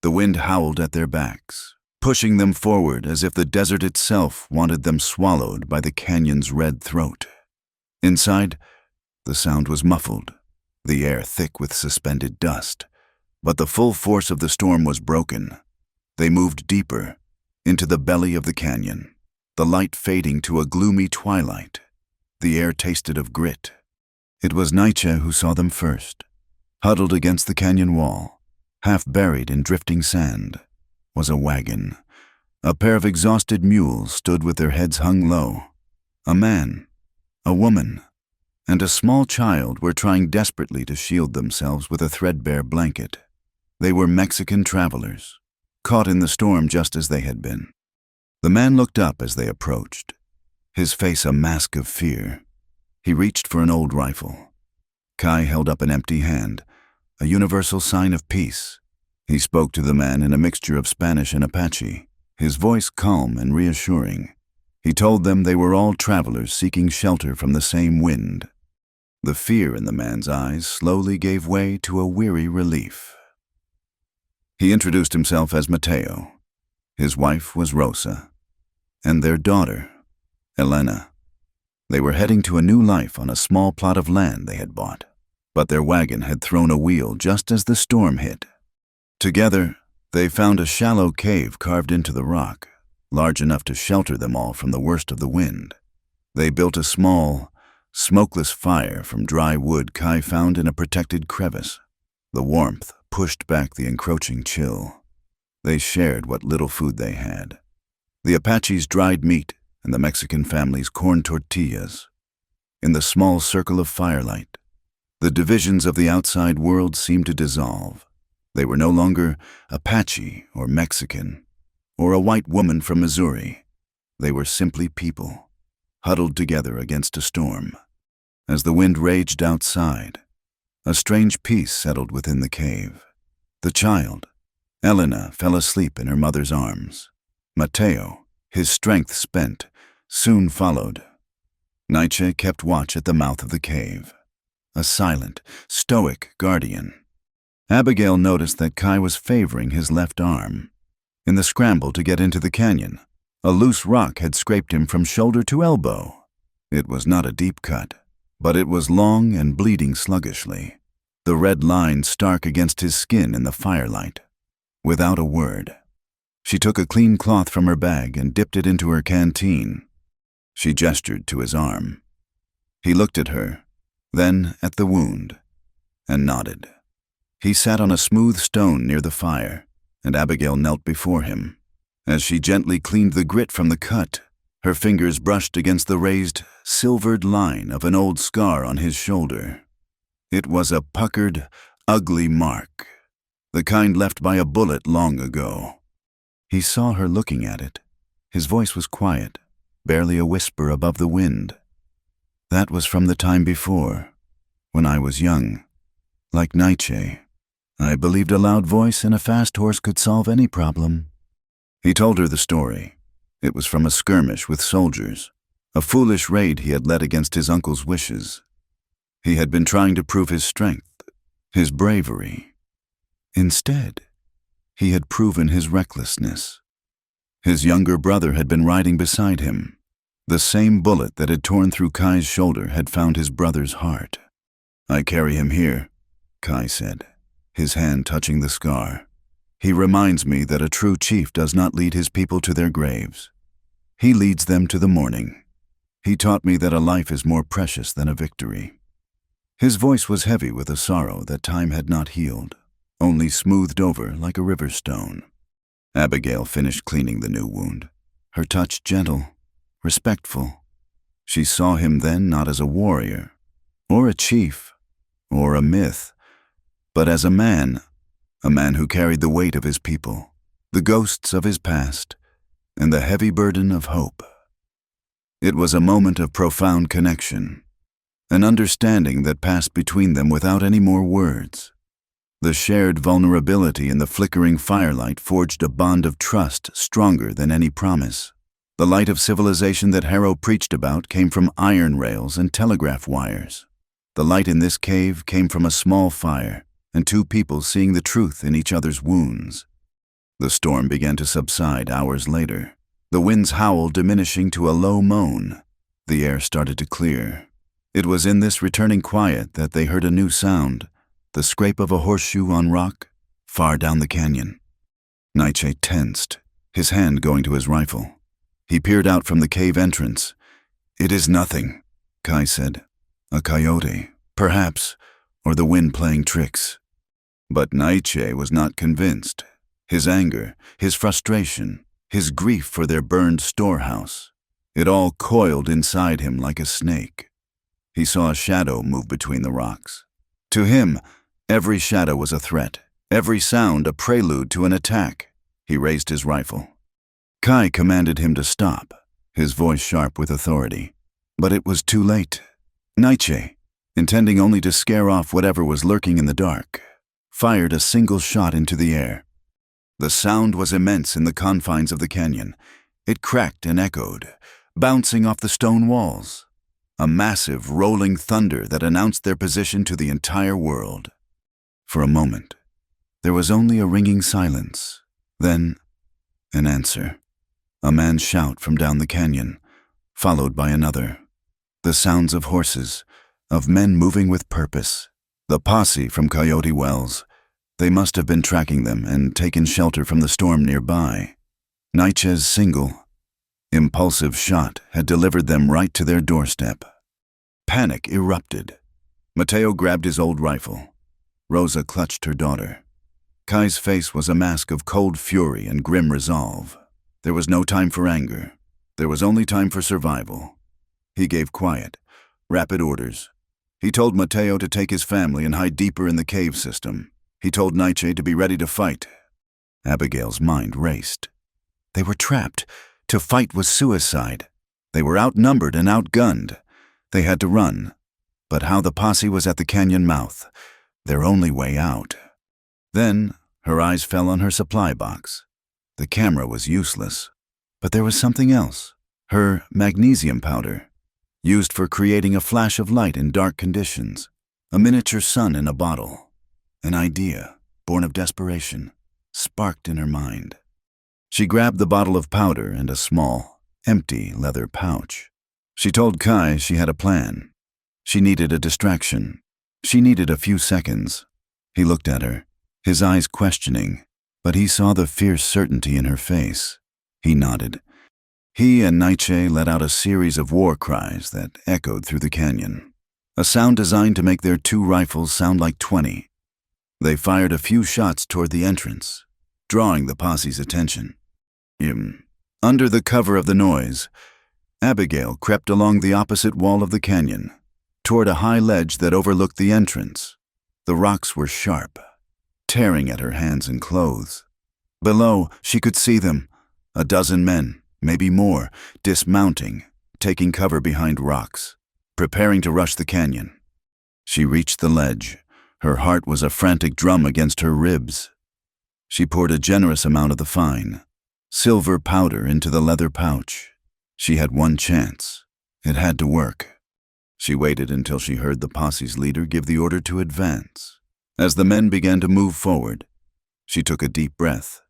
The wind howled at their backs, pushing them forward as if the desert itself wanted them swallowed by the canyon's red throat. Inside, the sound was muffled, the air thick with suspended dust. But the full force of the storm was broken. They moved deeper, into the belly of the canyon, the light fading to a gloomy twilight. The air tasted of grit. It was Nietzsche who saw them first. Huddled against the canyon wall, half buried in drifting sand, was a wagon. A pair of exhausted mules stood with their heads hung low. A man, a woman, and a small child were trying desperately to shield themselves with a threadbare blanket. They were Mexican travelers, caught in the storm just as they had been. The man looked up as they approached, his face a mask of fear. He reached for an old rifle. Kai held up an empty hand, a universal sign of peace. He spoke to the man in a mixture of Spanish and Apache, his voice calm and reassuring. He told them they were all travelers seeking shelter from the same wind. The fear in the man's eyes slowly gave way to a weary relief. He introduced himself as Mateo. His wife was Rosa, and their daughter, Elena. They were heading to a new life on a small plot of land they had bought, but their wagon had thrown a wheel just as the storm hit. Together, they found a shallow cave carved into the rock, large enough to shelter them all from the worst of the wind. They built a small, smokeless fire from dry wood Kai found in a protected crevice. The warmth pushed back the encroaching chill. They shared what little food they had, the Apache's dried meat and the Mexican family's corn tortillas. In the small circle of firelight, the divisions of the outside world seemed to dissolve. They were no longer Apache or Mexican, or a white woman from Missouri. They were simply people, huddled together against a storm. As the wind raged outside, a strange peace settled within the cave. The child, Elena, fell asleep in her mother's arms. Mateo, his strength spent, soon followed. Nietzsche kept watch at the mouth of the cave, a silent, stoic guardian. Abigail noticed that Kai was favoring his left arm. In the scramble to get into the canyon, a loose rock had scraped him from shoulder to elbow. It was not a deep cut, but it was long and bleeding sluggishly, the red line stark against his skin in the firelight. Without a word, she took a clean cloth from her bag and dipped it into her canteen. She gestured to his arm. He looked at her, then at the wound, and nodded. He sat on a smooth stone near the fire, and Abigail knelt before him. As she gently cleaned the grit from the cut, her fingers brushed against the raised, silvered line of an old scar on his shoulder. It was a puckered, ugly mark, the kind left by a bullet long ago. He saw her looking at it. His voice was quiet, barely a whisper above the wind. That was from the time before, when I was young. Like Nietzsche, I believed a loud voice and a fast horse could solve any problem. He told her the story. It was from a skirmish with soldiers, a foolish raid he had led against his uncle's wishes. He had been trying to prove his strength, his bravery. Instead, he had proven his recklessness. His younger brother had been riding beside him. The same bullet that had torn through Kai's shoulder had found his brother's heart. "I carry him here," Kai said, his hand touching the scar. "He reminds me that a true chief does not lead his people to their graves. He leads them to the morning. He taught me that a life is more precious than a victory." His voice was heavy with a sorrow that time had not healed, only smoothed over like a river stone. Abigail finished cleaning the new wound, her touch gentle, respectful. She saw him then not as a warrior, or a chief, or a myth, but as a man who carried the weight of his people, the ghosts of his past, and the heavy burden of hope. It was a moment of profound connection, an understanding that passed between them without any more words. The shared vulnerability in the flickering firelight forged a bond of trust stronger than any promise. The light of civilization that Harrow preached about came from iron rails and telegraph wires. The light in this cave came from a small fire and two people seeing the truth in each other's wounds. The storm began to subside hours later, the wind's howl diminishing to a low moan. The air started to clear. It was in this returning quiet that they heard a new sound, the scrape of a horseshoe on rock, far down the canyon. Nietzsche tensed, his hand going to his rifle. He peered out from the cave entrance. "It is nothing," Kai said. "A coyote, perhaps, or the wind playing tricks." But Nietzsche was not convinced. His anger, his frustration, his grief for their burned storehouse, it all coiled inside him like a snake. He saw a shadow move between the rocks. To him, every shadow was a threat, every sound a prelude to an attack. He raised his rifle. Kai commanded him to stop, his voice sharp with authority. But it was too late. Nietzsche, intending only to scare off whatever was lurking in the dark, fired a single shot into the air. The sound was immense in the confines of the canyon. It cracked and echoed, bouncing off the stone walls. A massive, rolling thunder that announced their position to the entire world. For a moment, there was only a ringing silence. Then, an answer. A man's shout from down the canyon, followed by another. The sounds of horses, of men moving with purpose. The posse from Coyote Wells. They must have been tracking them and taken shelter from the storm nearby. Nietzsche's single, impulsive shot had delivered them right to their doorstep. Panic erupted. Mateo grabbed his old rifle. Rosa clutched her daughter. Kai's face was a mask of cold fury and grim resolve. There was no time for anger. There was only time for survival. He gave quiet, rapid orders. He told Mateo to take his family and hide deeper in the cave system. He told Nietzsche to be ready to fight. Abigail's mind raced. They were trapped. To fight was suicide. They were outnumbered and outgunned. They had to run. But how the posse was at the canyon mouth, their only way out. Then, her eyes fell on her supply box. The camera was useless. But there was something else. Her magnesium powder, used for creating a flash of light in dark conditions. A miniature sun in a bottle. An idea, born of desperation, sparked in her mind. She grabbed the bottle of powder and a small, empty leather pouch. She told Kai she had a plan. She needed a distraction. She needed a few seconds. He looked at her, his eyes questioning, but he saw the fierce certainty in her face. He nodded. He and Nietzsche let out a series of war cries that echoed through the canyon, a sound designed to make their 2 rifles sound like 20. They fired a few shots toward the entrance, drawing the posse's attention. Under the cover of the noise, Abigail crept along the opposite wall of the canyon, toward a high ledge that overlooked the entrance. The rocks were sharp, tearing at her hands and clothes. Below, she could see them, a dozen men, maybe more, dismounting, taking cover behind rocks, preparing to rush the canyon. She reached the ledge. Her heart was a frantic drum against her ribs. She poured a generous amount of the fine, silver powder into the leather pouch. She had one chance. It had to work. She waited until she heard the posse's leader give the order to advance. As the men began to move forward, she took a deep breath,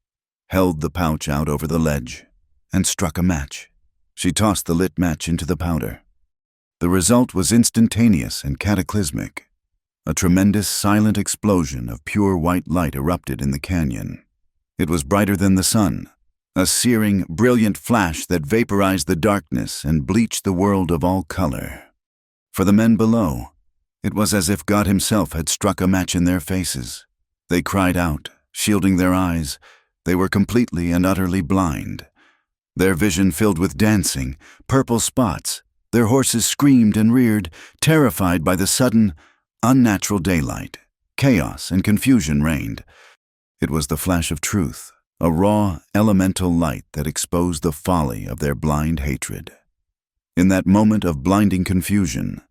held the pouch out over the ledge, and struck a match. She tossed the lit match into the powder. The result was instantaneous and cataclysmic. A tremendous silent explosion of pure white light erupted in the canyon. It was brighter than the sun, a searing, brilliant flash that vaporized the darkness and bleached the world of all color. For the men below, it was as if God himself had struck a match in their faces. They cried out, shielding their eyes. They were completely and utterly blind. Their vision filled with dancing, purple spots. Their horses screamed and reared, terrified by the sudden, unnatural daylight. Chaos and confusion reigned. It was the flash of truth, a raw, elemental light that exposed the folly of their blind hatred. In that moment of blinding confusion,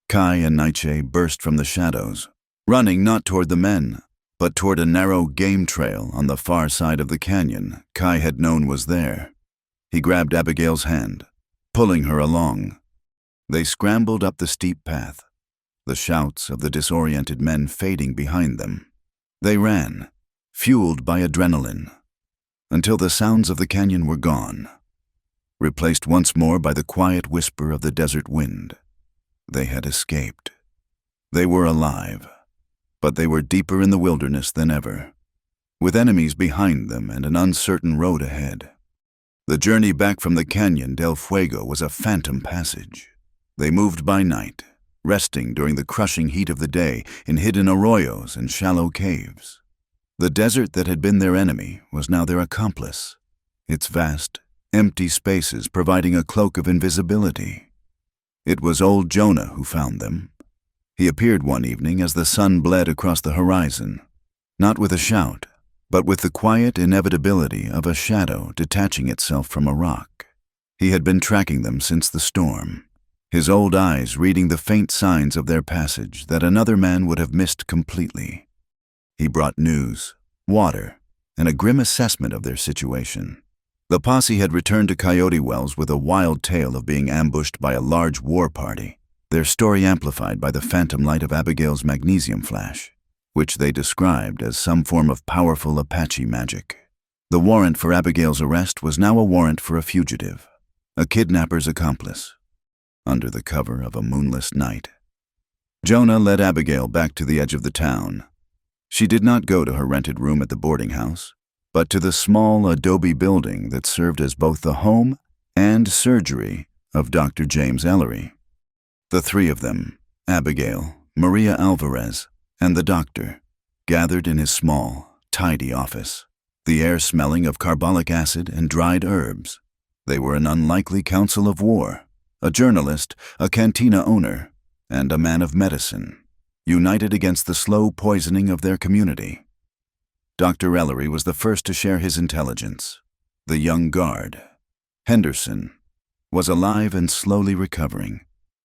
Kai and Nietzsche burst from the shadows, running not toward the men, but toward a narrow game trail on the far side of the canyon Kai had known was there. He grabbed Abigail's hand, pulling her along. They scrambled up the steep path, the shouts of the disoriented men fading behind them. They ran, fueled by adrenaline, until the sounds of the canyon were gone, replaced once more by the quiet whisper of the desert wind. They had escaped. They were alive, but they were deeper in the wilderness than ever, with enemies behind them and an uncertain road ahead. The journey back from the Canyon del Fuego was a phantom passage. They moved by night, resting during the crushing heat of the day in hidden arroyos and shallow caves. The desert that had been their enemy was now their accomplice, its vast, empty spaces providing a cloak of invisibility. It was old Jonah who found them. He appeared one evening as the sun bled across the horizon, not with a shout, but with the quiet inevitability of a shadow detaching itself from a rock. He had been tracking them since the storm, his old eyes reading the faint signs of their passage that another man would have missed completely. He brought news, water, and a grim assessment of their situation. The posse had returned to Coyote Wells with a wild tale of being ambushed by a large war party, their story amplified by the phantom light of Abigail's magnesium flash, which they described as some form of powerful Apache magic. The warrant for Abigail's arrest was now a warrant for a fugitive, a kidnapper's accomplice, under the cover of a moonless night. Jonah led Abigail back to the edge of the town. She did not go to her rented room at the boarding house, but to the small adobe building that served as both the home and surgery of Dr. James Ellery. The three of them, Abigail, Maria Alvarez, and the doctor, gathered in his small, tidy office. the air smelling of carbolic acid and dried herbs. They were an unlikely council of war, a journalist, a cantina owner, and a man of medicine, united against the slow poisoning of their community. Dr. Ellery was the first to share his intelligence. The young guard, Henderson, was alive and slowly recovering.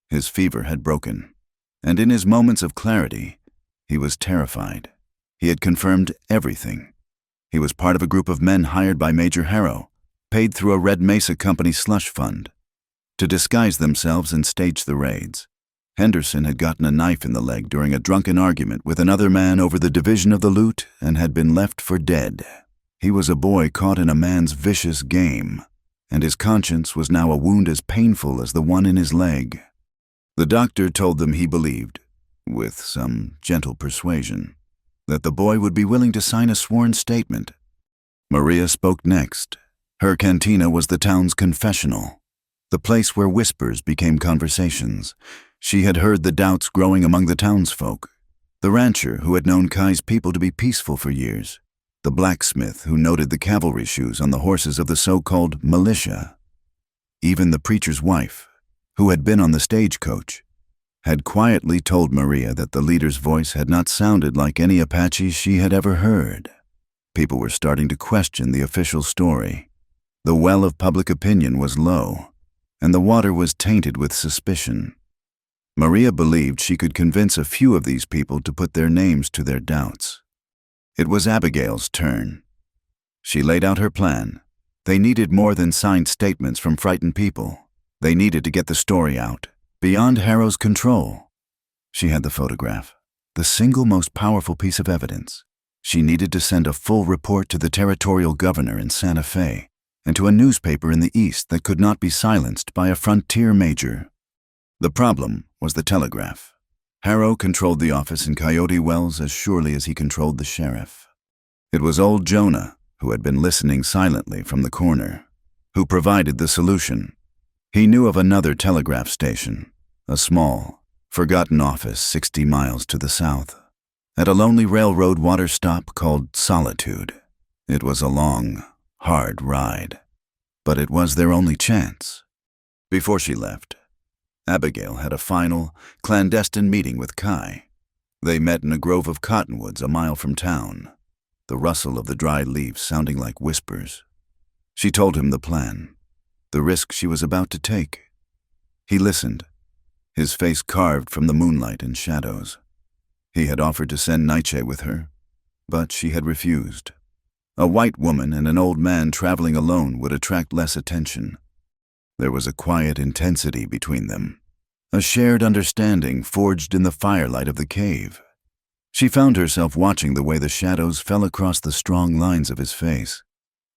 His fever had broken, and in his moments of clarity, he was terrified. He had confirmed everything. He was part of a group of men hired by Major Harrow, paid through a Red Mesa Company slush fund, to disguise themselves and stage the raids. Henderson had gotten a knife in the leg during a drunken argument with another man over the division of the loot and had been left for dead. He was a boy caught in a man's vicious game, and his conscience was now a wound as painful as the one in his leg. The doctor told them he believed, with some gentle persuasion, that the boy would be willing to sign a sworn statement. Maria spoke next. Her cantina was the town's confessional, the place where whispers became conversations. She had heard the doubts growing among the townsfolk. The rancher who had known Kai's people to be peaceful for years. The blacksmith who noted the cavalry shoes on the horses of the so-called militia. Even the preacher's wife, who had been on the stagecoach, had quietly told Maria that the leader's voice had not sounded like any Apache she had ever heard. People were starting to question the official story. The well of public opinion was low, and the water was tainted with suspicion. Maria believed she could convince a few of these people to put their names to their doubts. It was Abigail's turn. She laid out her plan. They needed more than signed statements from frightened people. They needed to get the story out, beyond Harrow's control. She had the photograph, the single most powerful piece of evidence. She needed to send a full report to the territorial governor in Santa Fe and to a newspaper in the East that could not be silenced by a frontier major. The problem was the telegraph. Harrow controlled the office in Coyote Wells as surely as he controlled the sheriff. It was old Jonah, who had been listening silently from the corner, who provided the solution. He knew of another telegraph station, a small, forgotten office 60 miles to the south, at a lonely railroad water stop called Solitude. It was a long, hard ride, but it was their only chance. Before she left, Abigail had a final, clandestine meeting with Kai. They met in a grove of cottonwoods a mile from town, the rustle of the dry leaves sounding like whispers. She told him the plan, the risk she was about to take. He listened, his face carved from the moonlight and shadows. He had offered to send Nietzsche with her, but she had refused. A white woman and an old man traveling alone would attract less attention. There was a quiet intensity between them, a shared understanding forged in the firelight of the cave. She found herself watching the way the shadows fell across the strong lines of his face.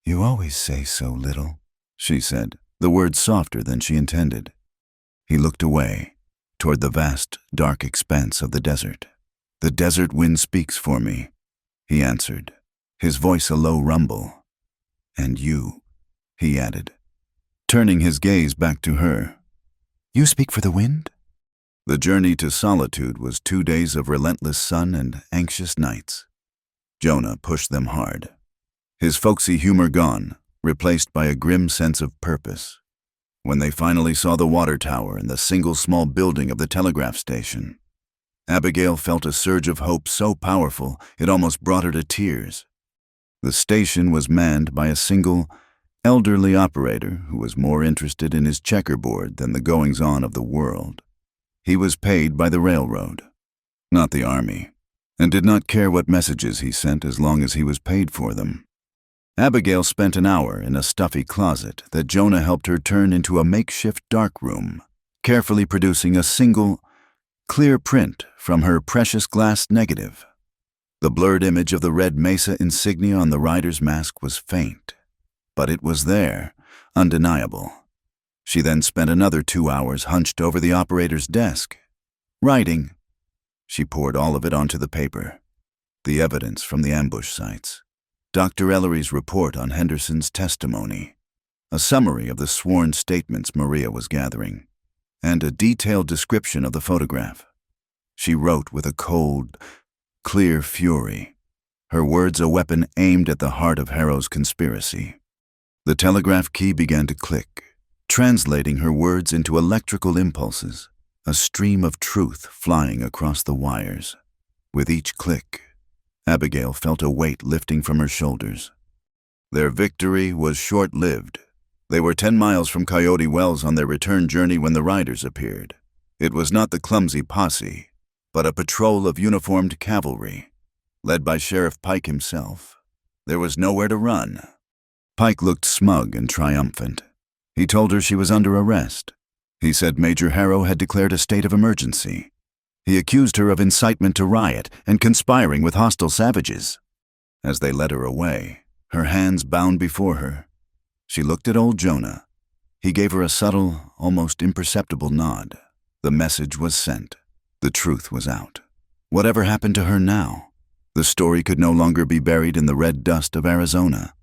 "You always say so little," she said, the words softer than she intended. He looked away, toward the vast, dark expanse of the desert. "The desert wind speaks for me," he answered, his voice a low rumble. "And you," he added, turning his gaze back to her. "You speak for the wind?" The journey to Solitude was 2 days of relentless sun and anxious nights. Jonah pushed them hard, his folksy humor gone, replaced by a grim sense of purpose. When they finally saw the water tower and the single small building of the telegraph station, Abigail felt a surge of hope so powerful it almost brought her to tears. The station was manned by a single, elderly operator who was more interested in his checkerboard than the goings-on of the world. He was paid by the railroad, not the army, and did not care what messages he sent as long as he was paid for them. Abigail spent an hour in a stuffy closet that Jonah helped her turn into a makeshift darkroom, carefully producing a single, clear print from her precious glass negative. The blurred image of the Red Mesa insignia on the rider's mask was faint, but it was there, undeniable. She then spent another 2 hours hunched over the operator's desk, writing. She poured all of it onto the paper. The evidence from the ambush sites, Dr. Ellery's report on Henderson's testimony, a summary of the sworn statements Maria was gathering, and a detailed description of the photograph. She wrote with a cold, clear fury, her words a weapon aimed at the heart of Harrow's conspiracy. The telegraph key began to click, translating her words into electrical impulses, a stream of truth flying across the wires. With each click, Abigail felt a weight lifting from her shoulders. Their victory was short-lived. They were 10 miles from Coyote Wells on their return journey when the riders appeared. It was not the clumsy posse, but a patrol of uniformed cavalry, led by Sheriff Pike himself. There was nowhere to run. Pike looked smug and triumphant. He told her she was under arrest. He said Major Harrow had declared a state of emergency. He accused her of incitement to riot and conspiring with hostile savages. As they led her away, her hands bound before her, she looked at old Jonah. He gave her a subtle, almost imperceptible nod. The message was sent. The truth was out. Whatever happened to her now? The story could no longer be buried in the red dust of Arizona.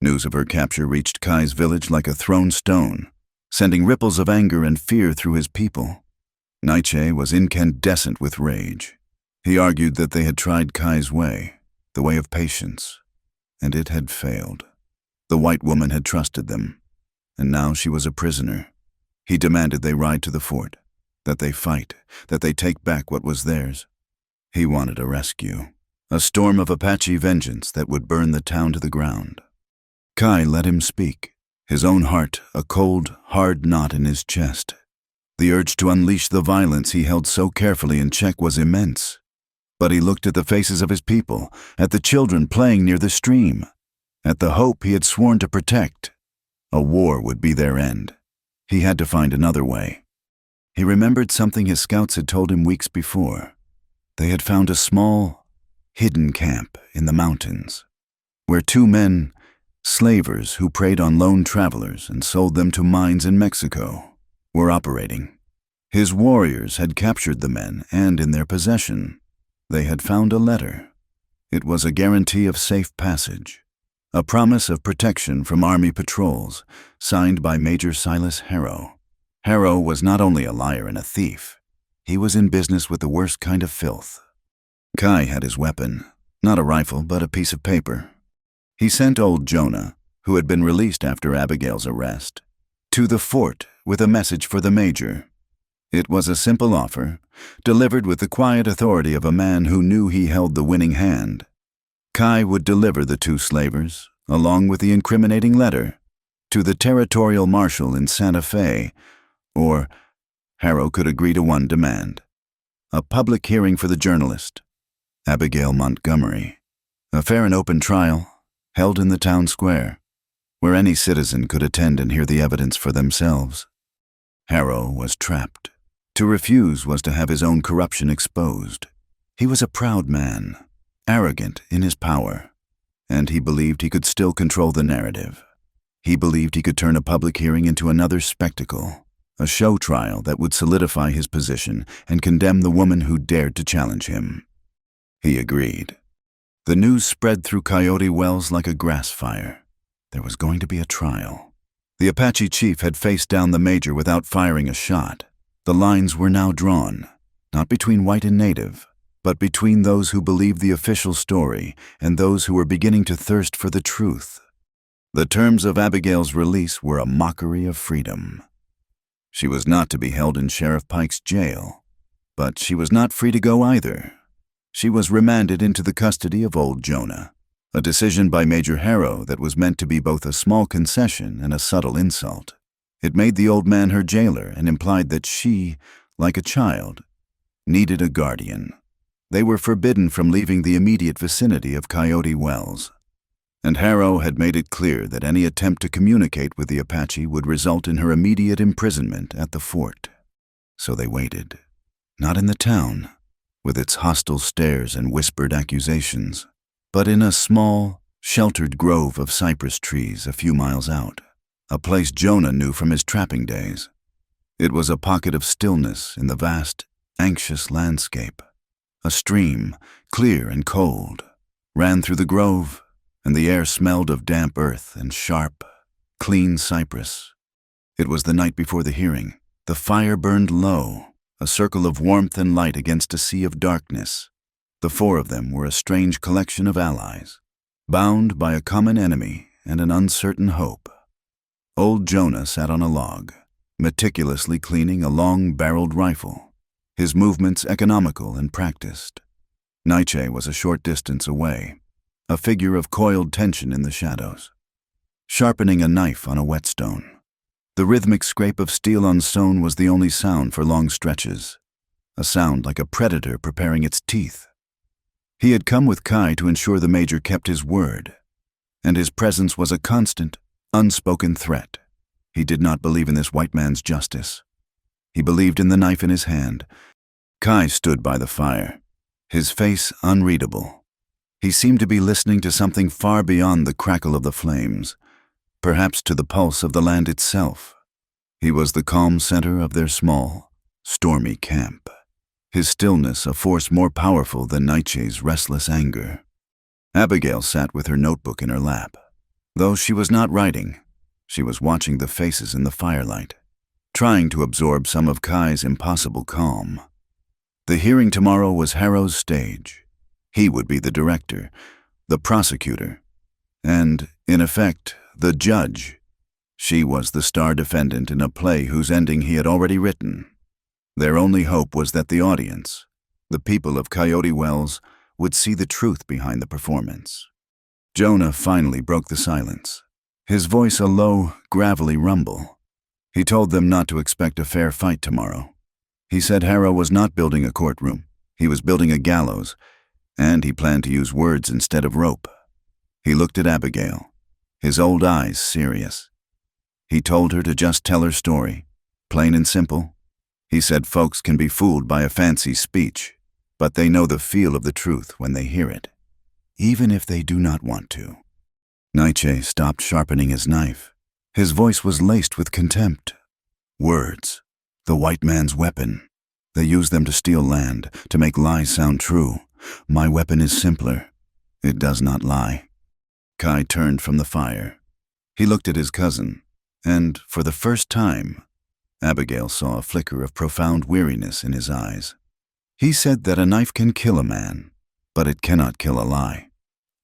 News of her capture reached Kai's village like a thrown stone, sending ripples of anger and fear through his people. Nietzsche was incandescent with rage. He argued that they had tried Kai's way, the way of patience, and it had failed. The white woman had trusted them, and now she was a prisoner. He demanded they ride to the fort, that they fight, that they take back what was theirs. He wanted a rescue, a storm of Apache vengeance that would burn the town to the ground. Kai let him speak, his own heart a cold, hard knot in his chest. The urge to unleash the violence he held so carefully in check was immense. But he looked at the faces of his people, at the children playing near the stream, at the hope he had sworn to protect. A war would be their end. He had to find another way. He remembered something his scouts had told him weeks before. They had found a small, hidden camp in the mountains, where 2 men, slavers who preyed on lone travelers and sold them to mines in Mexico, were operating. His warriors had captured the men, and in their possession, they had found a letter. It was a guarantee of safe passage, a promise of protection from army patrols, signed by Major Silas Harrow. Harrow was not only a liar and a thief, he was in business with the worst kind of filth. Kai had his weapon, not a rifle, but a piece of paper. He sent old Jonah, who had been released after Abigail's arrest, to the fort with a message for the major. It was a simple offer, delivered with the quiet authority of a man who knew he held the winning hand. Kai would deliver the 2 slavers, along with the incriminating letter, to the territorial marshal in Santa Fe, or Harrow could agree to one demand: a public hearing for the journalist, Abigail Montgomery, a fair and open trial, held in the town square, where any citizen could attend and hear the evidence for themselves. Harrow was trapped. To refuse was to have his own corruption exposed. He was a proud man, arrogant in his power, and he believed he could still control the narrative. He believed he could turn a public hearing into another spectacle, a show trial that would solidify his position and condemn the woman who dared to challenge him. He agreed. The news spread through Coyote Wells like a grass fire. There was going to be a trial. The Apache chief had faced down the major without firing a shot. The lines were now drawn, not between white and native, but between those who believed the official story and those who were beginning to thirst for the truth. The terms of Abigail's release were a mockery of freedom. She was not to be held in Sheriff Pike's jail, but she was not free to go either. She was remanded into the custody of old Jonah, a decision by Major Harrow that was meant to be both a small concession and a subtle insult. It made the old man her jailer and implied that she, like a child, needed a guardian. They were forbidden from leaving the immediate vicinity of Coyote Wells, and Harrow had made it clear that any attempt to communicate with the Apache would result in her immediate imprisonment at the fort. So they waited, not in the town, with its hostile stares and whispered accusations, but in a small, sheltered grove of cypress trees a few miles out, a place Jonah knew from his trapping days. It was a pocket of stillness in the vast, anxious landscape. A stream, clear and cold, ran through the grove, and the air smelled of damp earth and sharp, clean cypress. It was the night before the hearing. The fire burned low, a circle of warmth and light against a sea of darkness. The four of them were a strange collection of allies, bound by a common enemy and an uncertain hope. Old Jonah sat on a log, meticulously cleaning a long-barreled rifle, his movements economical and practiced. Nietzsche was a short distance away, a figure of coiled tension in the shadows, sharpening a knife on a whetstone. The rhythmic scrape of steel on stone was the only sound for long stretches, a sound like a predator preparing its teeth. He had come with Kai to ensure the Major kept his word, and his presence was a constant, unspoken threat. He did not believe in this white man's justice. He believed in the knife in his hand. Kai stood by the fire, his face unreadable. He seemed to be listening to something far beyond the crackle of the flames, perhaps to the pulse of the land itself. He was the calm center of their small, stormy camp, his stillness a force more powerful than Nietzsche's restless anger. Abigail sat with her notebook in her lap. Though she was not writing, she was watching the faces in the firelight, trying to absorb some of Kai's impossible calm. The hearing tomorrow was Harrow's stage. He would be the director, the prosecutor, and, in effect, the judge. She was the star defendant in a play whose ending he had already written. Their only hope was that the audience, the people of Coyote Wells, would see the truth behind the performance. Jonah finally broke the silence, his voice a low, gravelly rumble. He told them not to expect a fair fight tomorrow. He said Harrow was not building a courtroom. He was building a gallows, and he planned to use words instead of rope. He looked at Abigail, his old eyes serious. He told her to just tell her story, plain and simple. He said folks can be fooled by a fancy speech, but they know the feel of the truth when they hear it, even if they do not want to. Nietzsche stopped sharpening his knife. His voice was laced with contempt. Words, the white man's weapon. They use them to steal land, to make lies sound true. My weapon is simpler. It does not lie. Kai turned from the fire. He looked at his cousin, and, for the first time, Abigail saw a flicker of profound weariness in his eyes. He said that a knife can kill a man, but it cannot kill a lie.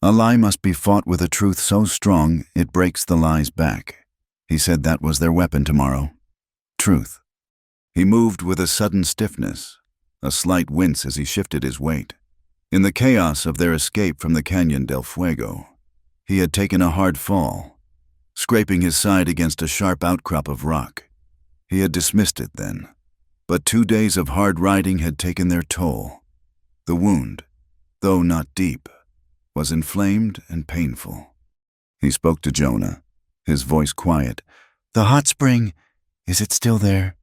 A lie must be fought with a truth so strong it breaks the lie's back. He said that was their weapon tomorrow. Truth. He moved with a sudden stiffness, a slight wince as he shifted his weight. In the chaos of their escape from the Cañon del Fuego, he had taken a hard fall, scraping his side against a sharp outcrop of rock. He had dismissed it then, but 2 days of hard riding had taken their toll. The wound, though not deep, was inflamed and painful. He spoke to Jonah, his voice quiet. "The hot spring, is it still there?"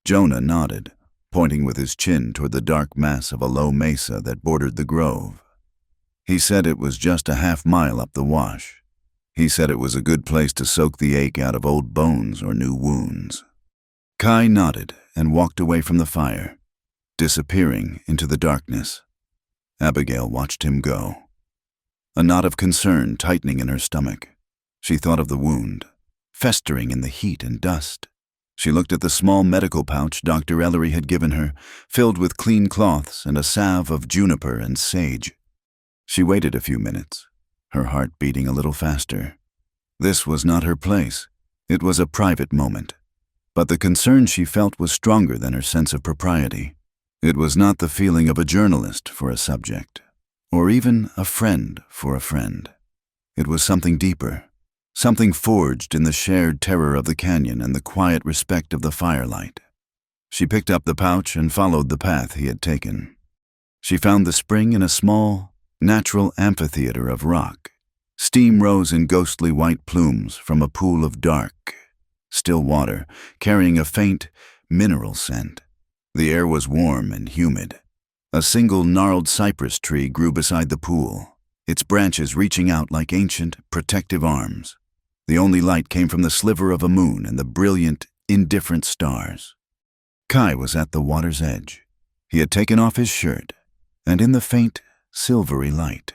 Jonah nodded, pointing with his chin toward the dark mass of a low mesa that bordered the grove. He said it was just a half-mile up the wash. He said it was a good place to soak the ache out of old bones or new wounds. Kai nodded and walked away from the fire, disappearing into the darkness. Abigail watched him go, a knot of concern tightening in her stomach. She thought of the wound, festering in the heat and dust. She looked at the small medical pouch Dr. Ellery had given her, filled with clean cloths and a salve of juniper and sage. She waited a few minutes, her heart beating a little faster. This was not her place. It was a private moment. But the concern she felt was stronger than her sense of propriety. It was not the feeling of a journalist for a subject, or even a friend for a friend. It was something deeper, something forged in the shared terror of the canyon and the quiet respect of the firelight. She picked up the pouch and followed the path he had taken. She found the spring in a small, natural amphitheater of rock. Steam rose in ghostly white plumes from a pool of dark, still water, carrying a faint, mineral scent. The air was warm and humid. A single gnarled cypress tree grew beside the pool, its branches reaching out like ancient, protective arms. The only light came from the sliver of a moon and the brilliant, indifferent stars. Kai was at the water's edge. He had taken off his shirt, and in the faint, silvery light,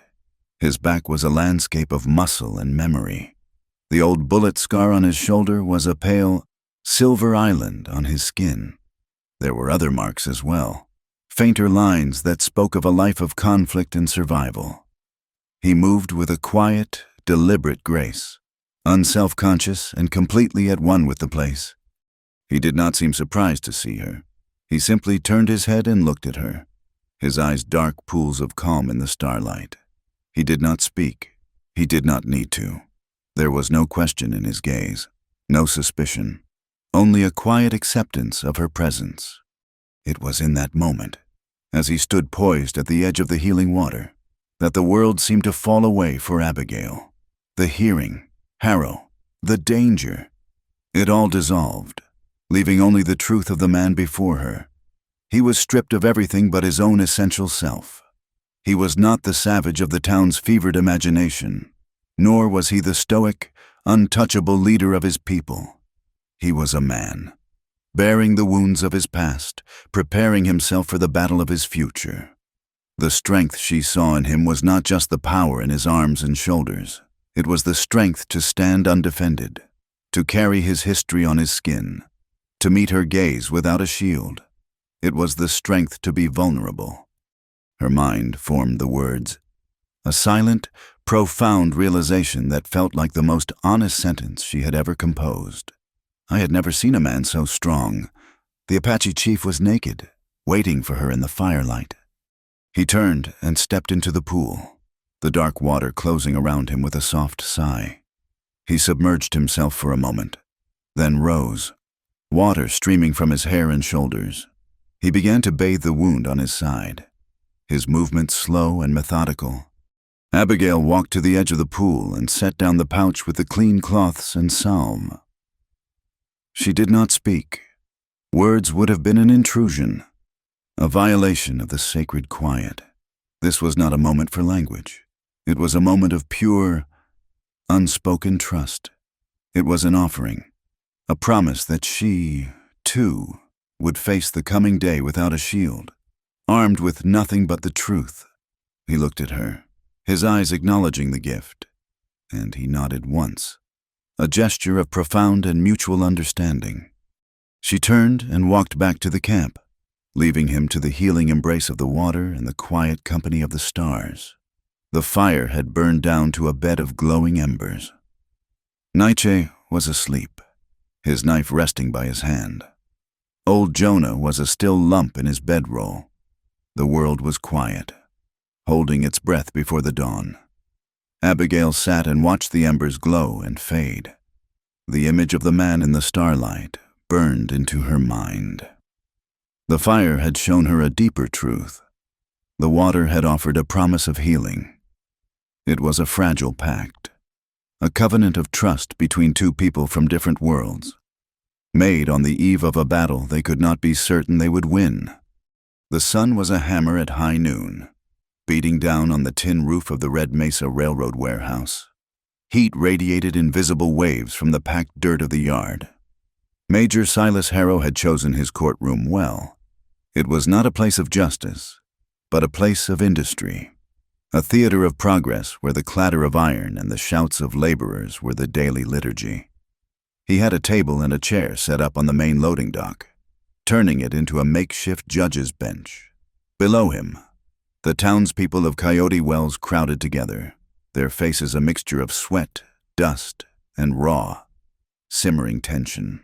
his back was a landscape of muscle and memory. The old bullet scar on his shoulder was a pale, silver island on his skin. There were other marks as well, fainter lines that spoke of a life of conflict and survival. He moved with a quiet, deliberate grace, unself-conscious and completely at one with the place. He did not seem surprised to see her. He simply turned his head and looked at her, his eyes dark pools of calm in the starlight. He did not speak. He did not need to. There was no question in his gaze, no suspicion, only a quiet acceptance of her presence. It was in that moment, as he stood poised at the edge of the healing water, that the world seemed to fall away for Abigail. The hearing, Harrow, the danger. It all dissolved, leaving only the truth of the man before her. He was stripped of everything but his own essential self. He was not the savage of the town's fevered imagination, nor was he the stoic, untouchable leader of his people. He was a man, bearing the wounds of his past, preparing himself for the battle of his future. The strength she saw in him was not just the power in his arms and shoulders. It was the strength to stand undefended, to carry his history on his skin, to meet her gaze without a shield. It was the strength to be vulnerable. Her mind formed the words, a silent, profound realization that felt like the most honest sentence she had ever composed. I had never seen a man so strong. The Apache chief was naked, waiting for her in the firelight. He turned and stepped into the pool, the dark water closing around him with a soft sigh. He submerged himself for a moment, then rose, water streaming from his hair and shoulders. He began to bathe the wound on his side, his movements slow and methodical. Abigail walked to the edge of the pool and set down the pouch with the clean cloths and salve. She did not speak. Words would have been an intrusion, a violation of the sacred quiet. This was not a moment for language. It was a moment of pure, unspoken trust. It was an offering, a promise that she, too, would face the coming day without a shield, armed with nothing but the truth. He looked at her, his eyes acknowledging the gift, and he nodded once, a gesture of profound and mutual understanding. She turned and walked back to the camp, leaving him to the healing embrace of the water and the quiet company of the stars. The fire had burned down to a bed of glowing embers. Nietzsche was asleep, his knife resting by his hand. Old Jonah was a still lump in his bedroll. The world was quiet, holding its breath before the dawn. Abigail sat and watched the embers glow and fade. The image of the man in the starlight burned into her mind. The fire had shown her a deeper truth. The water had offered a promise of healing. It was a fragile pact, a covenant of trust between two people from different worlds, made on the eve of a battle they could not be certain they would win. The sun was a hammer at high noon, beating down on the tin roof of the Red Mesa Railroad warehouse. Heat radiated invisible waves from the packed dirt of the yard. Major Silas Harrow had chosen his courtroom well. It was not a place of justice, but a place of industry, a theater of progress where the clatter of iron and the shouts of laborers were the daily liturgy. He had a table and a chair set up on the main loading dock, turning it into a makeshift judge's bench. Below him, the townspeople of Coyote Wells crowded together, their faces a mixture of sweat, dust, and raw, simmering tension.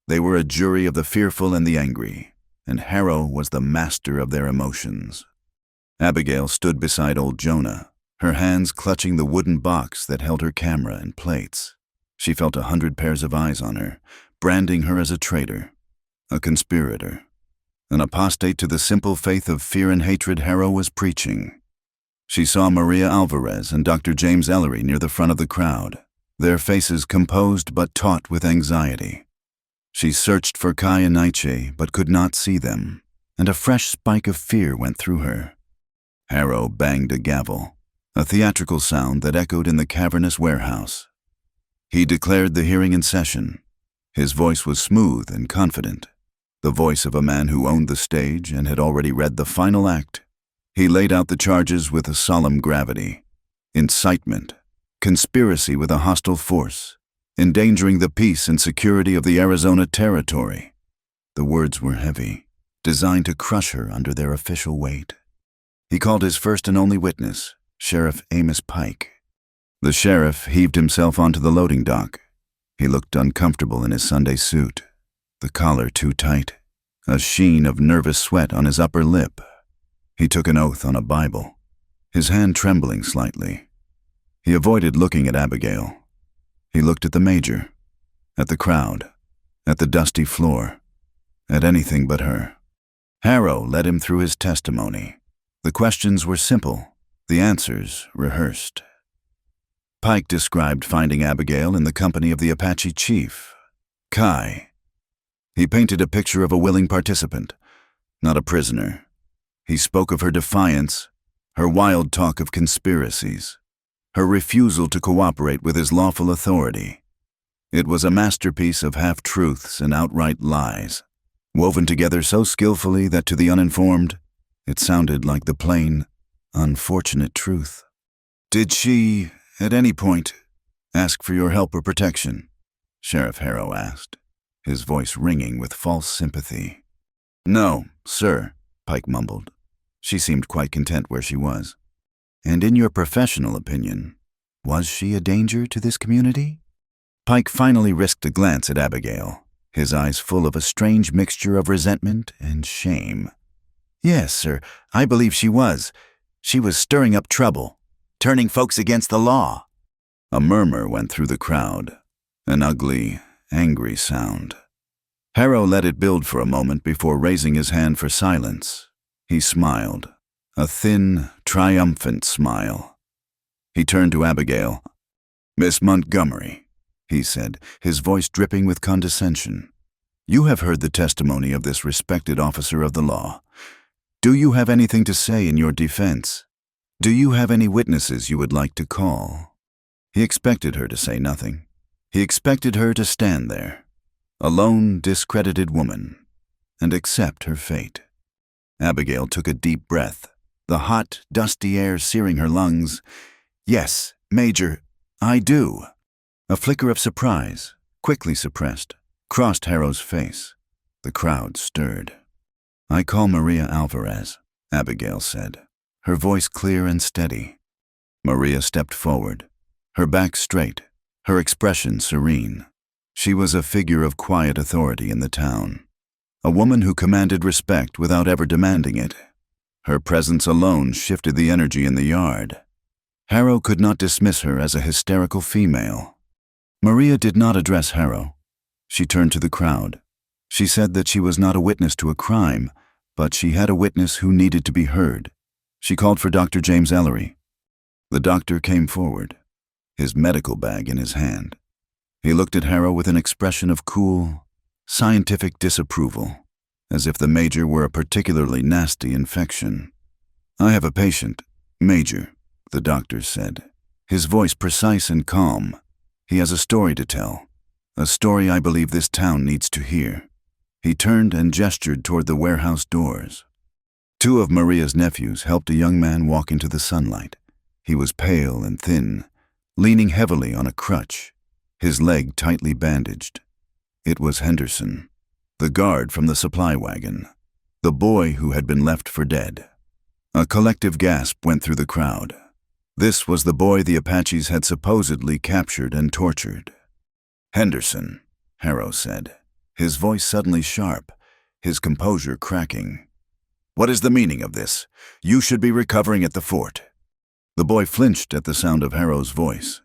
They were a jury of the fearful and the angry, and Harrow was the master of their emotions. Abigail stood beside old Jonah, her hands clutching the wooden box that held her camera and plates. She felt 100 pairs of eyes on her, branding her as a traitor, a conspirator, an apostate to the simple faith of fear and hatred Harrow was preaching. She saw Maria Alvarez and Dr. James Ellery near the front of the crowd, their faces composed but taut with anxiety. She searched for Kai and Nietzsche but could not see them, and a fresh spike of fear went through her. Harrow banged a gavel, a theatrical sound that echoed in the cavernous warehouse. He declared the hearing in session. His voice was smooth and confident, the voice of a man who owned the stage and had already read the final act. He laid out the charges with a solemn gravity. Incitement, conspiracy with a hostile force, endangering the peace and security of the Arizona Territory. The words were heavy, designed to crush her under their official weight. He called his first and only witness, Sheriff Amos Pike. The sheriff heaved himself onto the loading dock. He looked uncomfortable in his Sunday suit, the collar too tight, a sheen of nervous sweat on his upper lip. He took an oath on a Bible, his hand trembling slightly. He avoided looking at Abigail. He looked at the major, at the crowd, at the dusty floor, at anything but her. Harrow led him through his testimony. The questions were simple, the answers rehearsed. Pike described finding Abigail in the company of the Apache chief, Kai. He painted a picture of a willing participant, not a prisoner. He spoke of her defiance, her wild talk of conspiracies, her refusal to cooperate with his lawful authority. It was a masterpiece of half-truths and outright lies, woven together so skillfully that to the uninformed, it sounded like the plain, unfortunate truth. "Did she, at any point, ask for your help or protection?" Sheriff Harrow asked, his voice ringing with false sympathy. "No, sir," Pike mumbled. "She seemed quite content where she was." "And in your professional opinion, was she a danger to this community?" Pike finally risked a glance at Abigail, his eyes full of a strange mixture of resentment and shame. "Yes, sir, I believe she was. She was stirring up trouble, turning folks against the law." A murmur went through the crowd, an ugly, angry sound. Harrow let it build for a moment before raising his hand for silence. He smiled, a thin, triumphant smile. He turned to Abigail. "Miss Montgomery," he said, his voice dripping with condescension, "you have heard the testimony of this respected officer of the law. Do you have anything to say in your defense? Do you have any witnesses you would like to call?" He expected her to say nothing. He expected her to stand there, a lone, discredited woman, and accept her fate. Abigail took a deep breath, the hot, dusty air searing her lungs. "Yes, Major, I do." A flicker of surprise, quickly suppressed, crossed Harrow's face. The crowd stirred. "I call Maria Alvarez," Abigail said, her voice clear and steady. Maria stepped forward, her back straight, her expression serene. She was a figure of quiet authority in the town, a woman who commanded respect without ever demanding it. Her presence alone shifted the energy in the yard. Harrow could not dismiss her as a hysterical female. Maria did not address Harrow. She turned to the crowd. She said that she was not a witness to a crime, but she had a witness who needed to be heard. She called for Dr. James Ellery. The doctor came forward, his medical bag in his hand. He looked at Harrow with an expression of cool, scientific disapproval, as if the Major were a particularly nasty infection. "I have a patient, Major," the doctor said, his voice precise and calm. "He has a story to tell, a story I believe this town needs to hear." He turned and gestured toward the warehouse doors. Two of Maria's nephews helped a young man walk into the sunlight. He was pale and thin, leaning heavily on a crutch, his leg tightly bandaged. It was Henderson, the guard from the supply wagon, the boy who had been left for dead. A collective gasp went through the crowd. This was the boy the Apaches had supposedly captured and tortured. "Henderson," Harrow said, his voice suddenly sharp, his composure cracking. "What is the meaning of this? You should be recovering at the fort." The boy flinched at the sound of Harrow's voice.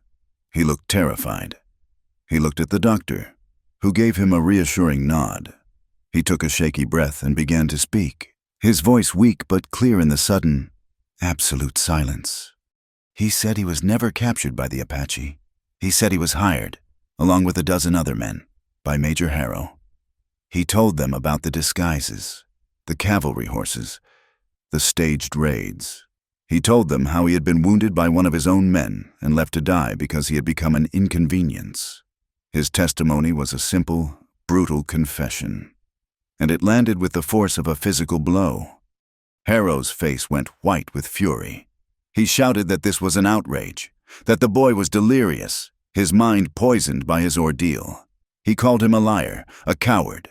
He looked terrified. He looked at the doctor, who gave him a reassuring nod. He took a shaky breath and began to speak, his voice weak but clear in the sudden, absolute silence. "He said he was never captured by the Apache. He said he was hired, along with a dozen other men, by Major Harrow. He told them about the disguises, the cavalry horses, the staged raids. He told them how he had been wounded by one of his own men and left to die because he had become an inconvenience. His testimony was a simple, brutal confession, and it landed with the force of a physical blow. Harrow's face went white with fury. He shouted that this was an outrage, that the boy was delirious, his mind poisoned by his ordeal. He called him a liar, a coward.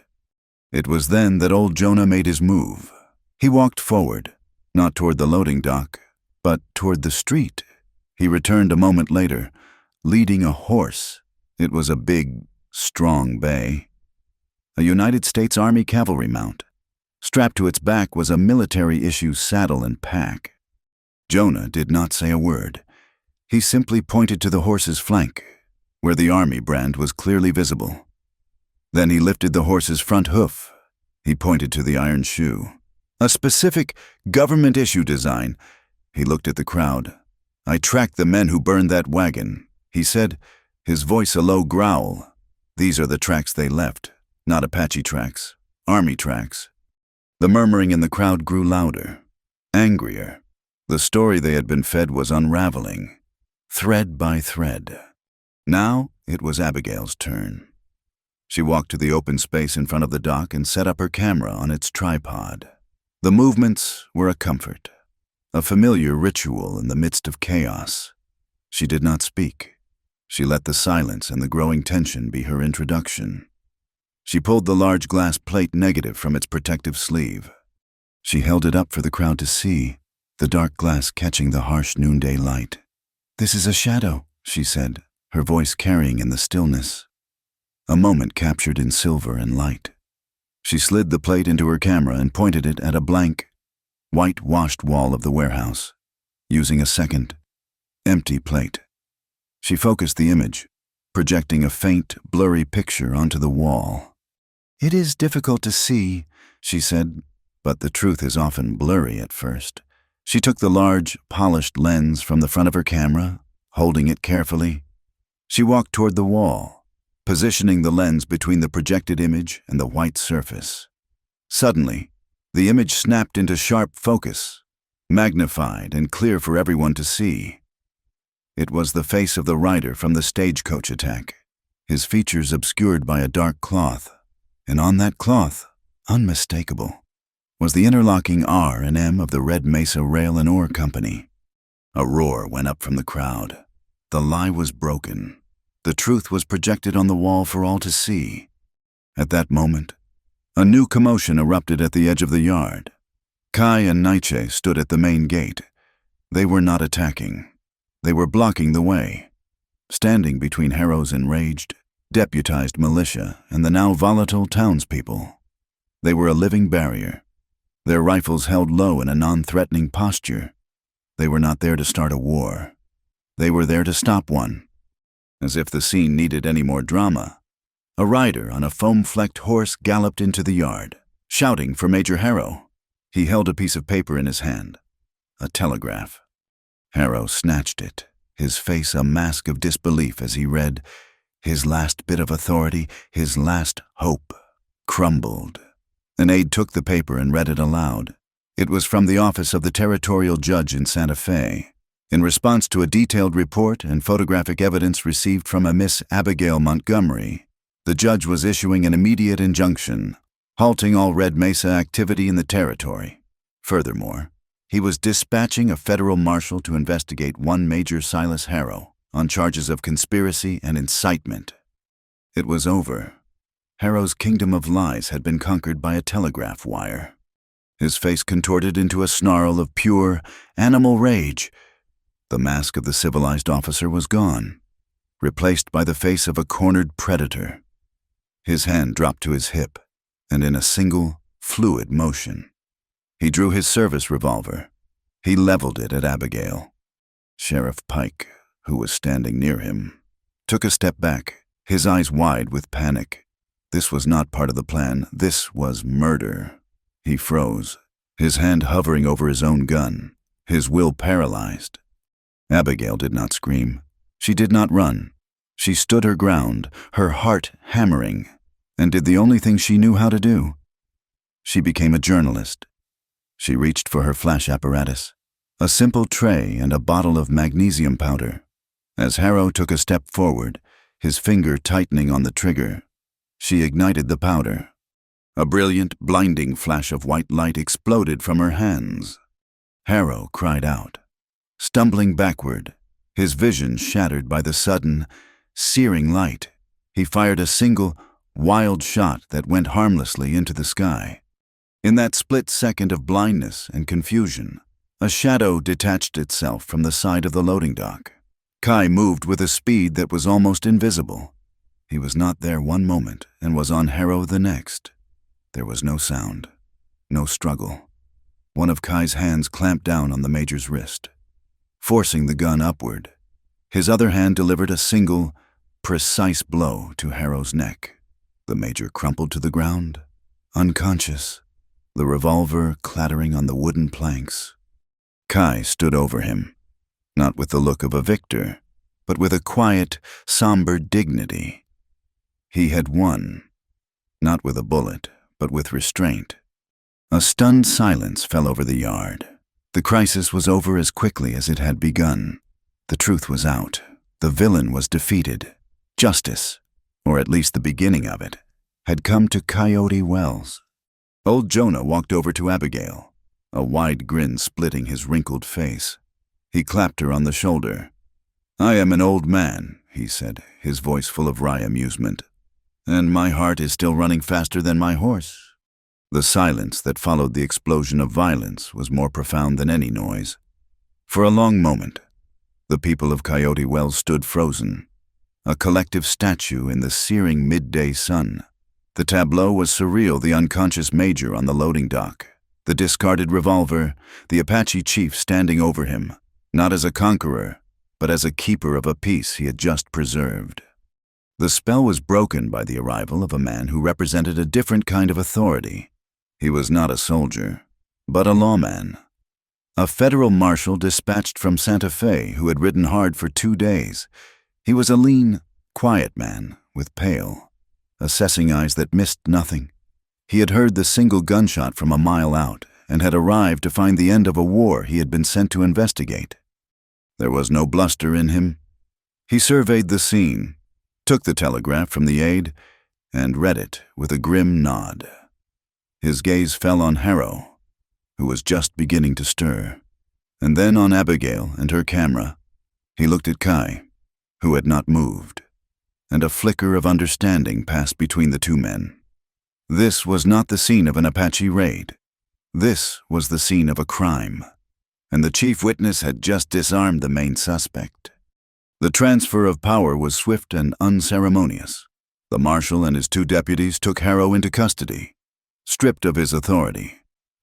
It was then that old Jonah made his move. He walked forward, not toward the loading dock, but toward the street. He returned a moment later, leading a horse. It was a big, strong bay. A United States Army cavalry mount. Strapped to its back was a military-issue saddle and pack. Jonah did not say a word. He simply pointed to the horse's flank, where the Army brand was clearly visible. Then he lifted the horse's front hoof. He pointed to the iron shoe. A specific government-issue design. He looked at the crowd. "I tracked the men who burned that wagon," he said, his voice a low growl. "These are the tracks they left, not Apache tracks, Army tracks." The murmuring in the crowd grew louder, angrier. The story they had been fed was unraveling, thread by thread. Now it was Abigail's turn. She walked to the open space in front of the dock and set up her camera on its tripod. The movements were a comfort, a familiar ritual in the midst of chaos. She did not speak. She let the silence and the growing tension be her introduction. She pulled the large glass plate negative from its protective sleeve. She held it up for the crowd to see, the dark glass catching the harsh noonday light. "This is a shadow," she said, her voice carrying in the stillness. A moment captured in silver and light. She slid the plate into her camera and pointed it at a blank, whitewashed wall of the warehouse, using a second, empty plate. She focused the image, projecting a faint, blurry picture onto the wall. "It is difficult to see," she said, "but the truth is often blurry at first." She took the large, polished lens from the front of her camera, holding it carefully. She walked toward the wall, positioning the lens between the projected image and the white surface. Suddenly, the image snapped into sharp focus, magnified and clear for everyone to see. It was the face of the rider from the stagecoach attack, his features obscured by a dark cloth, and on that cloth, unmistakable, was the interlocking R and M of the Red Mesa Rail and Ore Company. A roar went up from the crowd. The lie was broken. The truth was projected on the wall for all to see. At that moment, a new commotion erupted at the edge of the yard. Kai and Nietzsche stood at the main gate. They were not attacking. They were blocking the way, standing between Harrow's enraged, deputized militia and the now volatile townspeople. They were a living barrier, their rifles held low in a non-threatening posture. They were not there to start a war. They were there to stop one. As if the scene needed any more drama, a rider on a foam-flecked horse galloped into the yard, shouting for Major Harrow. He held a piece of paper in his hand, a telegraph. Harrow snatched it, his face a mask of disbelief as he read. His last bit of authority, his last hope, crumbled. An aide took the paper and read it aloud. It was from the office of the territorial judge in Santa Fe. In response to a detailed report and photographic evidence received from a Miss Abigail Montgomery, the judge was issuing an immediate injunction, halting all Red Mesa activity in the territory. Furthermore, he was dispatching a federal marshal to investigate one Major Silas Harrow on charges of conspiracy and incitement. It was over. Harrow's kingdom of lies had been conquered by a telegraph wire. His face contorted into a snarl of pure, animal rage. The mask of the civilized officer was gone, replaced by the face of a cornered predator. His hand dropped to his hip, and in a single, fluid motion, he drew his service revolver. He leveled it at Abigail. Sheriff Pike, who was standing near him, took a step back, his eyes wide with panic. This was not part of the plan. This was murder. He froze, his hand hovering over his own gun, his will paralyzed. Abigail did not scream. She did not run. She stood her ground, her heart hammering, and did the only thing she knew how to do. She became a journalist. She reached for her flash apparatus, a simple tray and a bottle of magnesium powder. As Harrow took a step forward, his finger tightening on the trigger, she ignited the powder. A brilliant, blinding flash of white light exploded from her hands. Harrow cried out. Stumbling backward, his vision shattered by the sudden, searing light, he fired a single, wild shot that went harmlessly into the sky. In that split second of blindness and confusion, a shadow detached itself from the side of the loading dock. Kai moved with a speed that was almost invisible. He was not there one moment and was on Harrow the next. There was no sound, no struggle. One of Kai's hands clamped down on the Major's wrist, forcing the gun upward. His other hand delivered a single, precise blow to Harrow's neck. The Major crumpled to the ground, unconscious, the revolver clattering on the wooden planks. Kai stood over him, not with the look of a victor, but with a quiet, somber dignity. He had won, not with a bullet, but with restraint. A stunned silence fell over the yard. The crisis was over as quickly as it had begun. The truth was out. The villain was defeated. Justice, or at least the beginning of it, had come to Coyote Wells. Old Jonah walked over to Abigail, a wide grin splitting his wrinkled face. He clapped her on the shoulder. "I am an old man," he said, his voice full of wry amusement, "and my heart is still running faster than my horse." The silence that followed the explosion of violence was more profound than any noise. For a long moment, the people of Coyote Wells stood frozen, a collective statue in the searing midday sun. The tableau was surreal: the unconscious Major on the loading dock, the discarded revolver, the Apache chief standing over him, not as a conqueror, but as a keeper of a peace he had just preserved. The spell was broken by the arrival of a man who represented a different kind of authority. He was not a soldier, but a lawman. A federal marshal dispatched from Santa Fe who had ridden hard for 2 days. He was a lean, quiet man with pale, assessing eyes that missed nothing. He had heard the single gunshot from a mile out and had arrived to find the end of a war he had been sent to investigate. There was no bluster in him. He surveyed the scene, took the telegraph from the aide, and read it with a grim nod. His gaze fell on Harrow, who was just beginning to stir, and then on Abigail and her camera. He looked at Kai, who had not moved, and a flicker of understanding passed between the two men. This was not the scene of an Apache raid. This was the scene of a crime, and the chief witness had just disarmed the main suspect. The transfer of power was swift and unceremonious. The marshal and his 2 deputies took Harrow into custody. Stripped of his authority,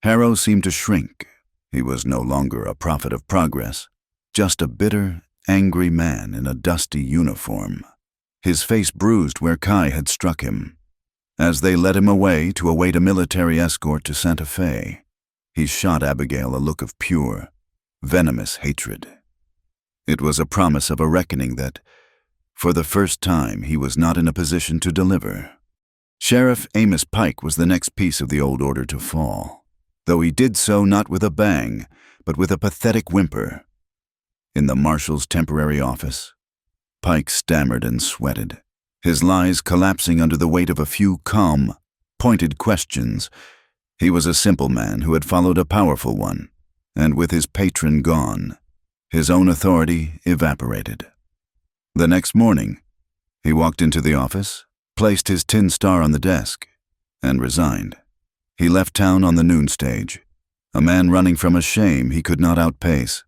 Harrow seemed to shrink. He was no longer a prophet of progress, just a bitter, angry man in a dusty uniform, his face bruised where Kai had struck him. As they led him away to await a military escort to Santa Fe, he shot Abigail a look of pure, venomous hatred. It was a promise of a reckoning that, for the first time, he was not in a position to deliver. Sheriff Amos Pike was the next piece of the old order to fall, though he did so not with a bang, but with a pathetic whimper. In the marshal's temporary office, Pike stammered and sweated, his lies collapsing under the weight of a few calm, pointed questions. He was a simple man who had followed a powerful one, and with his patron gone, his own authority evaporated. The next morning, he walked into the office, placed his tin star on the desk, and resigned. He left town on the noon stage, a man running from a shame he could not outpace.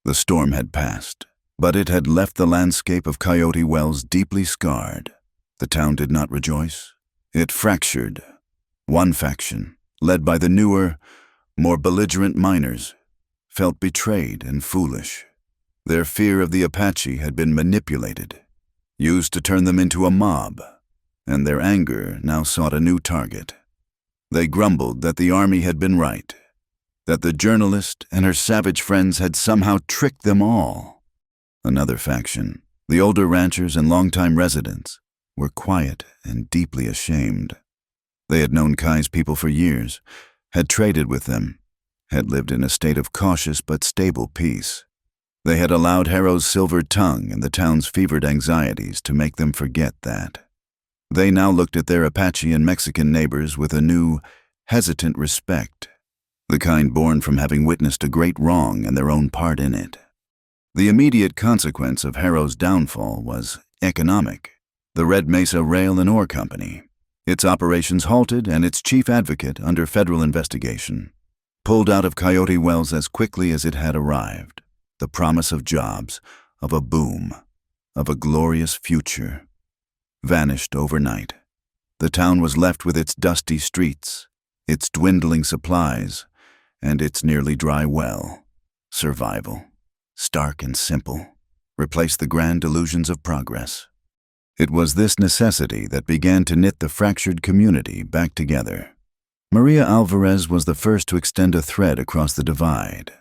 The storm had passed, but it had left the landscape of Coyote Wells deeply scarred. The town did not rejoice. It fractured. One faction, led by the newer, more belligerent miners, felt betrayed and foolish. Their fear of the Apache had been manipulated, used to turn them into a mob, and their anger now sought a new target. They grumbled that the army had been right, that the journalist and her savage friends had somehow tricked them all. Another faction, the older ranchers and longtime residents, were quiet and deeply ashamed. They had known Kai's people for years, had traded with them, had lived in a state of cautious but stable peace. They had allowed Harrow's silver tongue and the town's fevered anxieties to make them forget that. They now looked at their Apache and Mexican neighbors with a new, hesitant respect, the kind born from having witnessed a great wrong and their own part in it. The immediate consequence of Harrow's downfall was economic. the Red Mesa Rail and Ore Company, its operations halted and its chief advocate under federal investigation, pulled out of Coyote Wells as quickly as it had arrived. The promise of jobs, of a boom, of a glorious future, vanished overnight. The town was left with its dusty streets, its dwindling supplies, and its nearly dry well. Survival, stark and simple, replaced the grand illusions of progress. It was this necessity that began to knit the fractured community back together. Maria Alvarez was the first to extend a thread across the divide.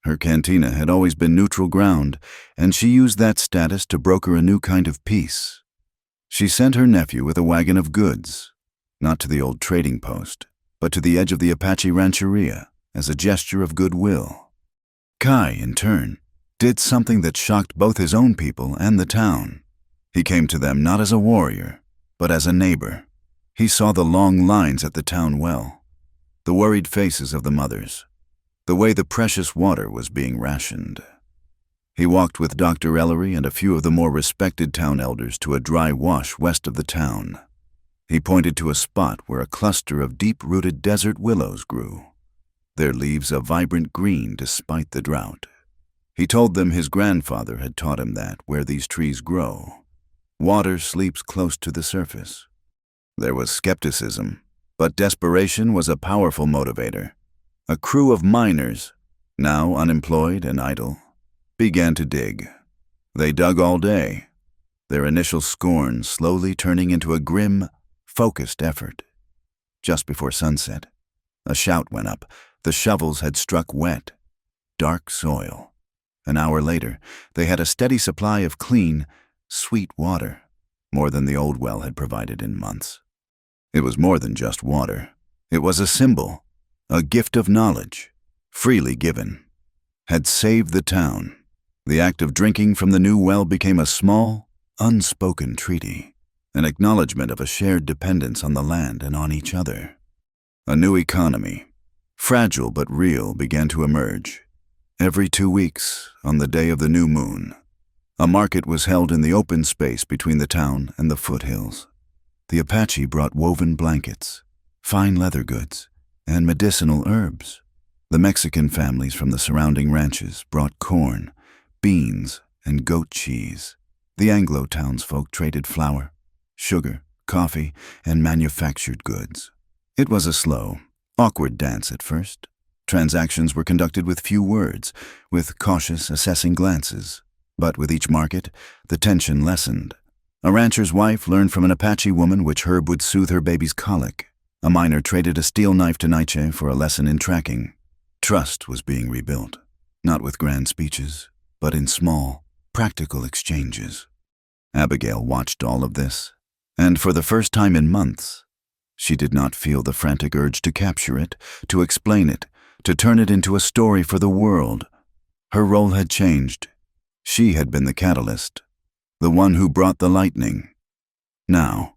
Her cantina had always been neutral ground, and she used that status to broker a new kind of peace. She sent her nephew with a wagon of goods, not to the old trading post, but to the edge of the Apache rancheria as a gesture of goodwill. Kai, in turn, did something that shocked both his own people and the town. He came to them not as a warrior, but as a neighbor. He saw the long lines at the town well, the worried faces of the mothers, the way the precious water was being rationed. He walked with Dr. Ellery and a few of the more respected town elders to a dry wash west of the town. He pointed to a spot where a cluster of deep-rooted desert willows grew, their leaves a vibrant green despite the drought. He told them his grandfather had taught him that where these trees grow, water sleeps close to the surface. There was skepticism, but desperation was a powerful motivator. A crew of miners, now unemployed and idle, began to dig. They dug all day, their initial scorn slowly turning into a grim, focused effort. Just before sunset, a shout went up. The shovels had struck wet, dark soil. An hour later, they had a steady supply of clean, sweet water, more than the old well had provided in months. It was more than just water. It was a symbol, a gift of knowledge, freely given, had saved the town. The act of drinking from the new well became a small, unspoken treaty, an acknowledgement of a shared dependence on the land and on each other. A new economy, fragile but real, began to emerge. Every 2 weeks, on the day of the new moon, a market was held in the open space between the town and the foothills. The Apache brought woven blankets, fine leather goods, and medicinal herbs. The Mexican families from the surrounding ranches brought corn, beans, and goat cheese. The Anglo townsfolk traded flour, sugar, coffee, and manufactured goods. It was a slow, awkward dance at first. Transactions were conducted with few words, with cautious, assessing glances. But with each market, the tension lessened. A rancher's wife learned from an Apache woman which herb would soothe her baby's colic. A miner traded a steel knife to Nietzsche for a lesson in tracking. Trust was being rebuilt, not with grand speeches, but in small, practical exchanges. Abigail watched all of this, and for the first time in months, she did not feel the frantic urge to capture it, to explain it, to turn it into a story for the world. Her role had changed. She had been the catalyst, the one who brought the lightning. Now,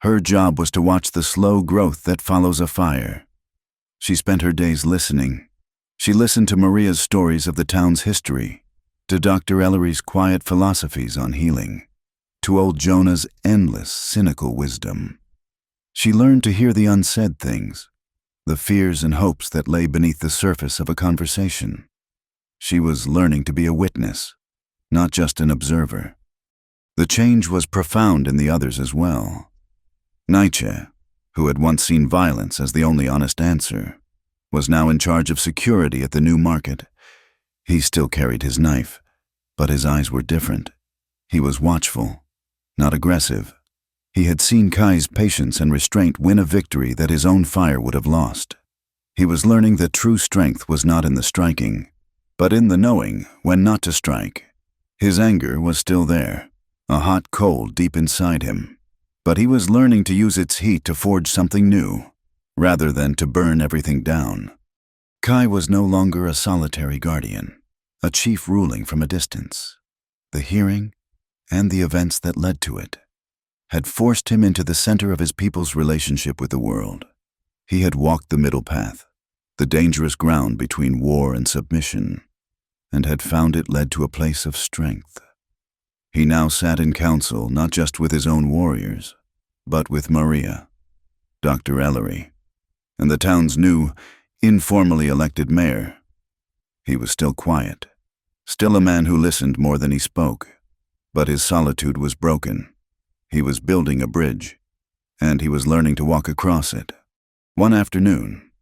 her job was to watch the slow growth that follows a fire. She spent her days listening. She listened to Maria's stories of the town's history, to Dr. Ellery's quiet philosophies on healing, to old Jonah's endless, cynical wisdom. She learned to hear the unsaid things, the fears and hopes that lay beneath the surface of a conversation. She was learning to be a witness, not just an observer. The change was profound in the others as well. Nietzsche, who had once seen violence as the only honest answer, was now in charge of security at the new market. He still carried his knife, but his eyes were different. He was watchful, not aggressive. He had seen Kai's patience and restraint win a victory that his own fire would have lost. He was learning that true strength was not in the striking, but in the knowing when not to strike. His anger was still there, a hot coal deep inside him, but he was learning to use its heat to forge something new, rather than to burn everything down. Kai was no longer a solitary guardian, a chief ruling from a distance. The hearing, and the events that led to it, had forced him into the center of his people's relationship with the world. He had walked the middle path, the dangerous ground between war and submission, and had found it led to a place of strength. He now sat in council not just with his own warriors, but with Maria, Dr. Ellery, and the town's new, informally elected mayor. He was still quiet, still a man who listened more than he spoke, but his solitude was broken. He was building a bridge, and he was learning to walk across it. One afternoon,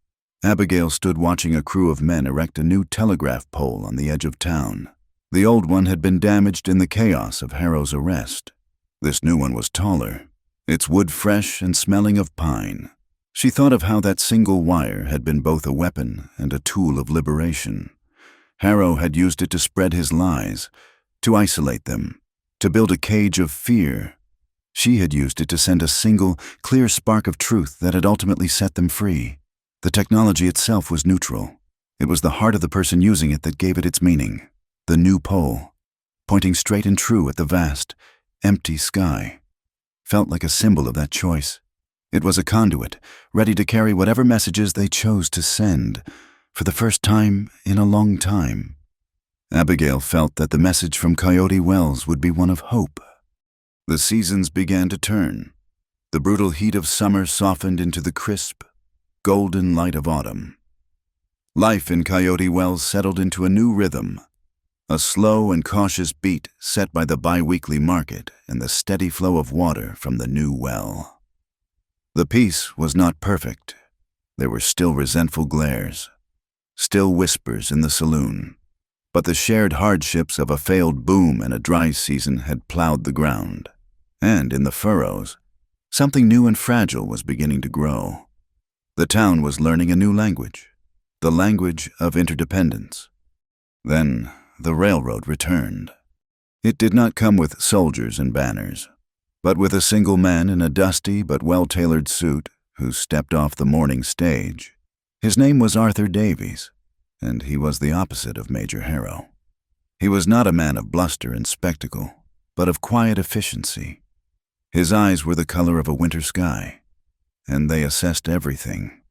Abigail stood watching a crew of men erect a new telegraph pole on the edge of town. The old one had been damaged in the chaos of Harrow's arrest. This new one was taller, its wood fresh and smelling of pine. She thought of how that single wire had been both a weapon and a tool of liberation. Harrow had used it to spread his lies, to isolate them, to build a cage of fear. She had used it to send a single, clear spark of truth that had ultimately set them free. The technology itself was neutral. It was the heart of the person using it that gave it its meaning. The new pole, pointing straight and true at the vast, empty sky, felt like a symbol of that choice. It was a conduit, ready to carry whatever messages they chose to send, for the first time in a long time. Abigail felt that the message from Coyote Wells would be one of hope. The seasons began to turn. The brutal heat of summer softened into the crisp, golden light of autumn. Life in Coyote Wells settled into a new rhythm, a slow and cautious beat set by the bi-weekly market and the steady flow of water from the new well. The peace was not perfect. There were still resentful glares, still whispers in the saloon, but the shared hardships of a failed boom and a dry season had plowed the ground, and in the furrows, something new and fragile was beginning to grow. The town was learning a new language, the language of interdependence. Then the railroad returned. It did not come with soldiers and banners, but with a single man in a dusty but well-tailored suit who stepped off the morning stage. His name was Arthur Davies, and he was the opposite of Major Harrow. He was not a man of bluster and spectacle, but of quiet efficiency. His eyes were the color of a winter sky, and they assessed everything,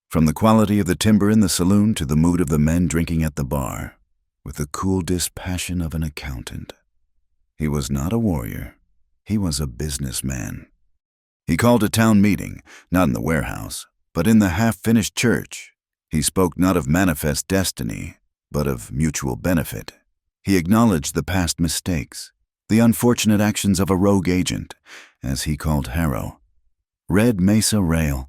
from the quality of the timber in the saloon to the mood of the men drinking at the bar, with the cool dispassion of an accountant. He was not a warrior. He was a businessman. He called a town meeting, not in the warehouse, but in the half-finished church. He spoke not of manifest destiny, but of mutual benefit. He acknowledged the past mistakes, the unfortunate actions of a rogue agent, as he called Harrow. Red Mesa Rail,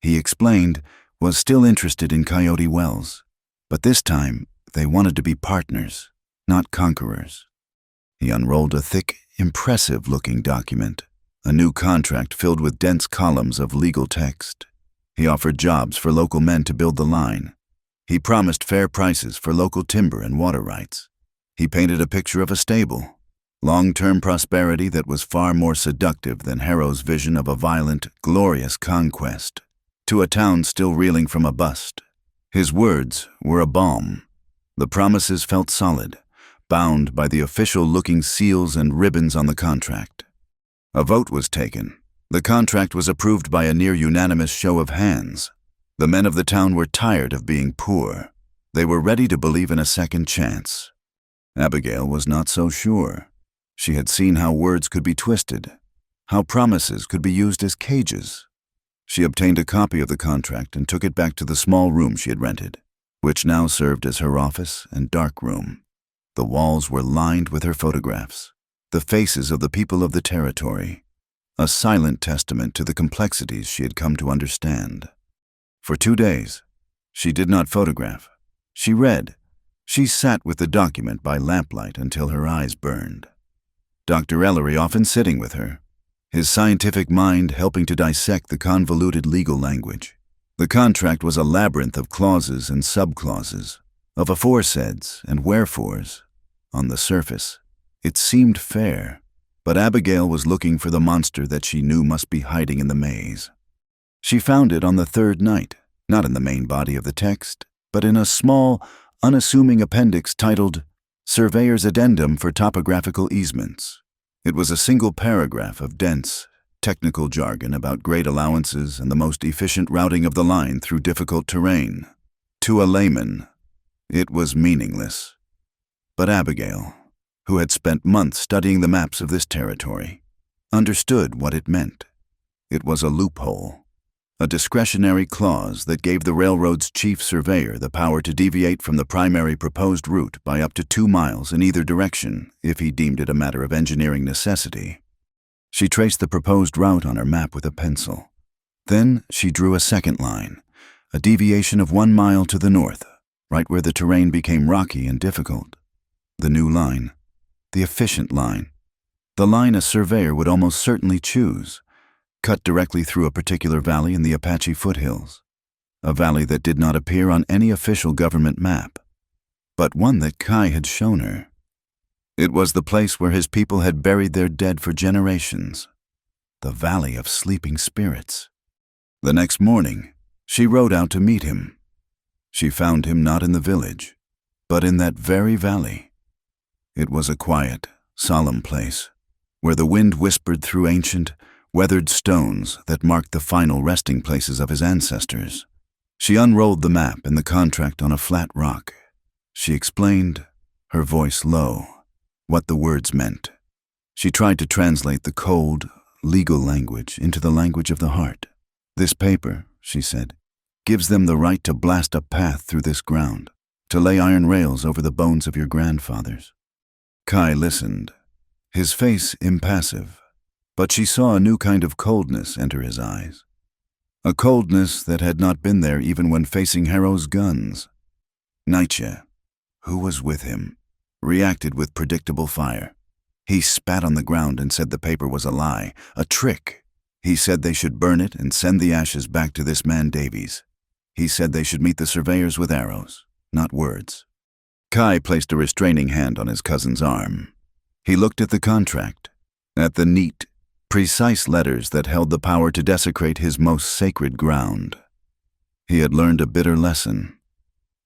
he explained, was still interested in Coyote Wells, but this time they wanted to be partners, not conquerors. He unrolled a thick, impressive-looking document, a new contract filled with dense columns of legal text. He offered jobs for local men to build the line. He promised fair prices for local timber and water rights. He painted a picture of a stable, long-term prosperity that was far more seductive than Harrow's vision of a violent, glorious conquest, to a town still reeling from a bust. His words were a balm. The promises felt solid, bound by the official-looking seals and ribbons on the contract. A vote was taken. The contract was approved by a near-unanimous show of hands. The men of the town were tired of being poor. They were ready to believe in a second chance. Abigail was not so sure. She had seen how words could be twisted, how promises could be used as cages. She obtained a copy of the contract and took it back to the small room she had rented, which now served as her office and dark room. The walls were lined with her photographs, the faces of the people of the territory, a silent testament to the complexities she had come to understand. For 2 days, she did not photograph. She read. She sat with the document by lamplight until her eyes burned. Dr. Ellery often sitting with her, his scientific mind helping to dissect the convoluted legal language. The contract was a labyrinth of clauses and subclauses, of aforesaids and wherefores. On the surface, it seemed fair, but Abigail was looking for the monster that she knew must be hiding in the maze. She found it on the third night, not in the main body of the text, but in a small, unassuming appendix titled Surveyor's Addendum for Topographical Easements. It was a single paragraph of dense, technical jargon about grade allowances and the most efficient routing of the line through difficult terrain. To a layman, it was meaningless. But Abigail, who had spent months studying the maps of this territory, understood what it meant. It was a loophole, a discretionary clause that gave the railroad's chief surveyor the power to deviate from the primary proposed route by up to 2 miles in either direction if he deemed it a matter of engineering necessity. She traced the proposed route on her map with a pencil. Then she drew a second line, a deviation of 1 mile to the north, right where the terrain became rocky and difficult. The new line, the efficient line, the line a surveyor would almost certainly choose, cut directly through a particular valley in the Apache foothills, a valley that did not appear on any official government map, but one that Kai had shown her. It was the place where his people had buried their dead for generations, the Valley of Sleeping Spirits. The next morning, she rode out to meet him. She found him not in the village, but in that very valley. It was a quiet, solemn place, where the wind whispered through ancient, weathered stones that marked the final resting places of his ancestors. She unrolled the map and the contract on a flat rock. She explained, her voice low, what the words meant. She tried to translate the cold, legal language into the language of the heart. "This paper," she said, "gives them the right to blast a path through this ground, to lay iron rails over the bones of your grandfathers." Kai listened, his face impassive, but she saw a new kind of coldness enter his eyes. A coldness that had not been there even when facing Harrow's guns. Nietzsche, who was with him, reacted with predictable fire. He spat on the ground and said the paper was a lie, a trick. He said they should burn it and send the ashes back to this man Davies. He said they should meet the surveyors with arrows, not words. Kai placed a restraining hand on his cousin's arm. He looked at the contract, at the neat, precise letters that held the power to desecrate his most sacred ground. He had learned a bitter lesson.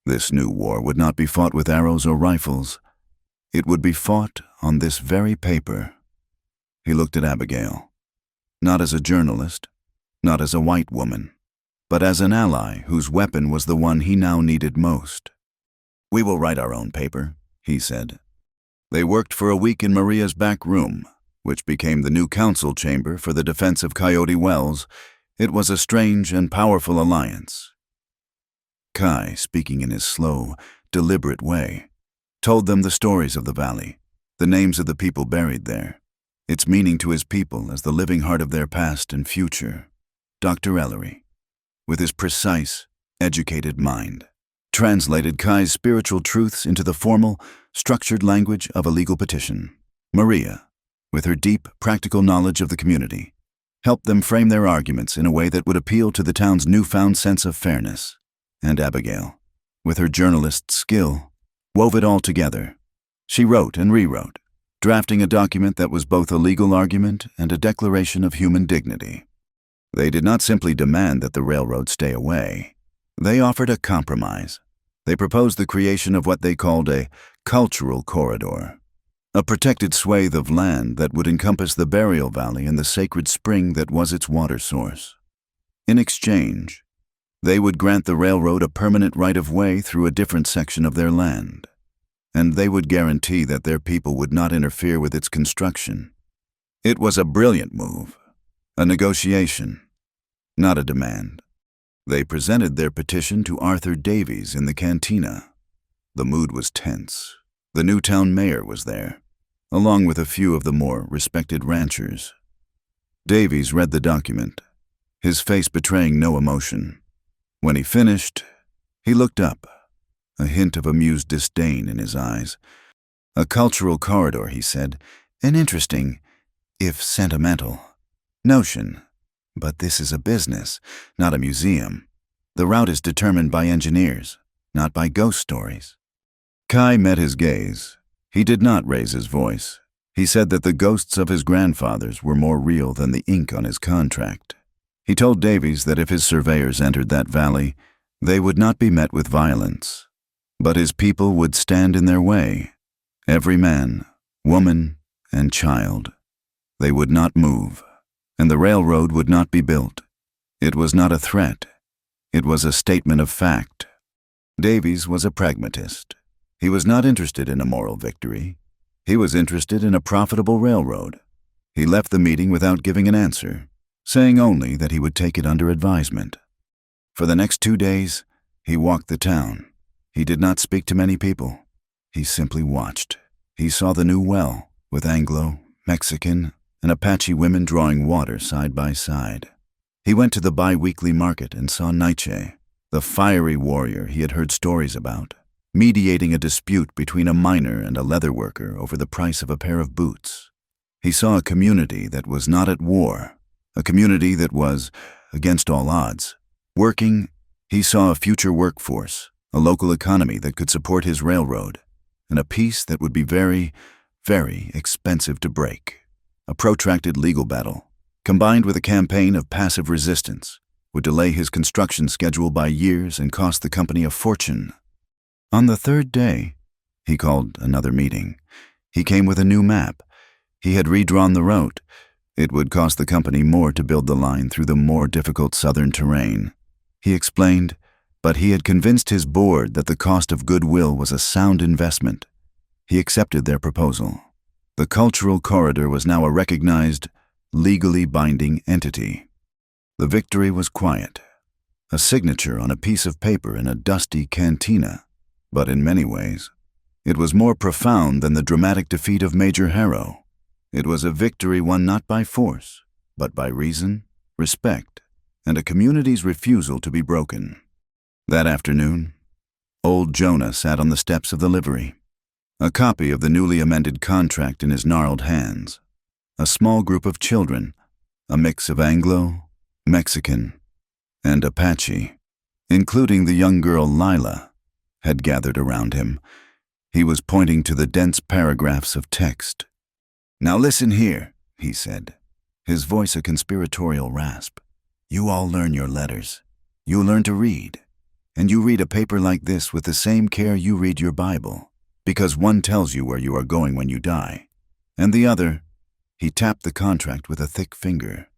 This new war would not be fought with arrows or rifles. It would be fought on this very paper. He looked at Abigail, not as a journalist, not as a white woman, but as an ally whose weapon was the one he now needed most. "We will write our own paper," he said. They worked for a week in Maria's back room, which became the new council chamber for the defense of Coyote Wells. It was a strange and powerful alliance. Kai, speaking in his slow, deliberate way, told them the stories of the valley, the names of the people buried there, its meaning to his people as the living heart of their past and future. Dr. Ellery, with his precise, educated mind, translated Kai's spiritual truths into the formal, structured language of a legal petition. Maria, with her deep, practical knowledge of the community, helped them frame their arguments in a way that would appeal to the town's newfound sense of fairness. And Abigail, with her journalist's skill, wove it all together. She wrote and rewrote, drafting a document that was both a legal argument and a declaration of human dignity. They did not simply demand that the railroad stay away. They offered a compromise. They proposed the creation of what they called a cultural corridor, a protected swathe of land that would encompass the burial valley and the sacred spring that was its water source. In exchange, they would grant the railroad a permanent right-of-way through a different section of their land, and they would guarantee that their people would not interfere with its construction. It was a brilliant move, a negotiation, not a demand. They presented their petition to Arthur Davies in the cantina. The mood was tense. The new town mayor was there, along with a few of the more respected ranchers. Davies read the document, his face betraying no emotion. When he finished, he looked up, a hint of amused disdain in his eyes. "A cultural corridor," he said, "an interesting, if sentimental, notion. But this is a business, not a museum. The route is determined by engineers, not by ghost stories." Kai met his gaze. He did not raise his voice. He said that the ghosts of his grandfathers were more real than the ink on his contract. He told Davies that if his surveyors entered that valley, they would not be met with violence, but his people would stand in their way, every man, woman, and child. They would not move, and the railroad would not be built. It was not a threat. It was a statement of fact. Davies was a pragmatist. He was not interested in a moral victory. He was interested in a profitable railroad. He left the meeting without giving an answer, saying only that he would take it under advisement. For the next 2 days, he walked the town. He did not speak to many people. He simply watched. He saw the new well, with Anglo, Mexican, and Apache women drawing water side by side. He went to the bi-weekly market and saw Nietzsche, the fiery warrior he had heard stories about, mediating a dispute between a miner and a leather worker over the price of a pair of boots. He saw a community that was not at war, a community that was, against all odds, working. He saw a future workforce, a local economy that could support his railroad, and a peace that would be very, very expensive to break. A protracted legal battle, combined with a campaign of passive resistance, would delay his construction schedule by years and cost the company a fortune. On the 3rd day, he called another meeting. He came with a new map. He had redrawn the route. It would cost the company more to build the line through the more difficult southern terrain. He explained, but he had convinced his board that the cost of goodwill was a sound investment. He accepted their proposal. The cultural corridor was now a recognized, legally binding entity. The victory was quiet, a signature on a piece of paper in a dusty cantina, but in many ways, it was more profound than the dramatic defeat of Major Harrow. It was a victory won not by force, but by reason, respect, and a community's refusal to be broken. That afternoon, old Jonah sat on the steps of the livery, a copy of the newly amended contract in his gnarled hands. A small group of children, a mix of Anglo, Mexican, and Apache, including the young girl Lila, had gathered around him. He was pointing to the dense paragraphs of text. "Now listen here," he said, his voice a conspiratorial rasp. "You all learn your letters. You learn to read. And you read a paper like this with the same care you read your Bible, because one tells you where you are going when you die, and the other," he tapped the contract with a thick finger,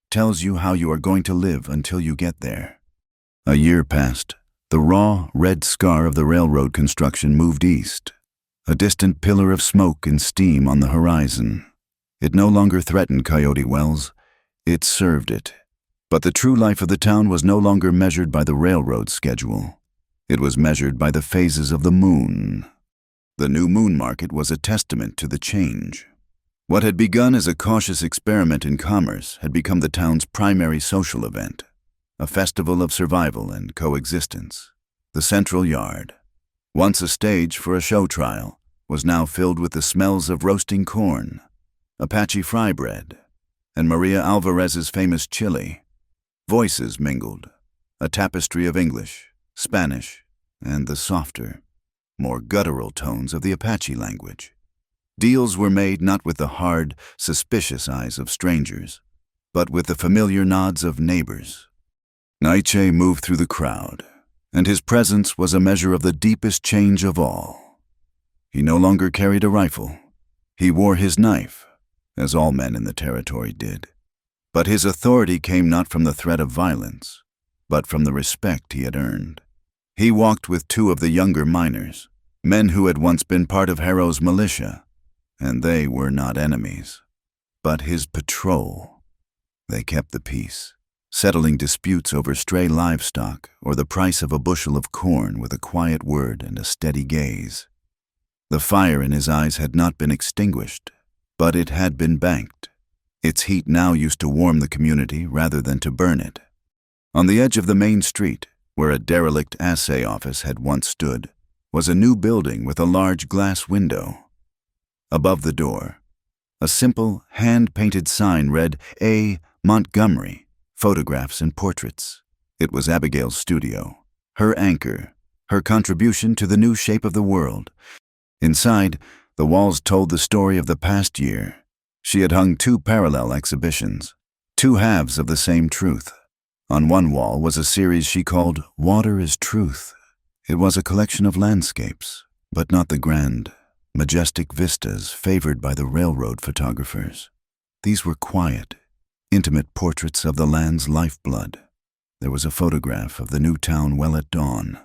"tells you how you are going to live until you get there." A year passed. The raw, red scar of the railroad construction moved east, a distant pillar of smoke and steam on the horizon. It no longer threatened Coyote Wells. It served it. But the true life of the town was no longer measured by the railroad schedule. It was measured by the phases of the moon. The new moon market was a testament to the change. What had begun as a cautious experiment in commerce had become the town's primary social event, a festival of survival and coexistence. The central yard, once a stage for a show trial, was now filled with the smells of roasting corn, Apache fry bread, and Maria Alvarez's famous chili. Voices mingled, a tapestry of English, Spanish, and the softer, more guttural tones of the Apache language. Deals were made not with the hard, suspicious eyes of strangers, but with the familiar nods of neighbors. Nietzsche moved through the crowd, and his presence was a measure of the deepest change of all. He no longer carried a rifle. He wore his knife, as all men in the territory did. But his authority came not from the threat of violence, but from the respect he had earned. He walked with 2 of the younger miners, men who had once been part of Harrow's militia, and they were not enemies, but his patrol. They kept the peace, settling disputes over stray livestock or the price of a bushel of corn with a quiet word and a steady gaze. The fire in his eyes had not been extinguished, but it had been banked. Its heat now used to warm the community rather than to burn it. On the edge of the main street, where a derelict assay office had once stood, was a new building with a large glass window. Above the door, a simple, hand-painted sign read A. Montgomery, Photographs and Portraits. It was Abigail's studio, her anchor, her contribution to the new shape of the world. Inside, the walls told the story of the past year. She had hung 2 parallel exhibitions, 2 halves of the same truth. On one wall was a series she called Water is Truth. It was a collection of landscapes, but not the grand, majestic vistas favored by the railroad photographers. These were quiet, intimate portraits of the land's lifeblood. There was a photograph of the new town well at dawn,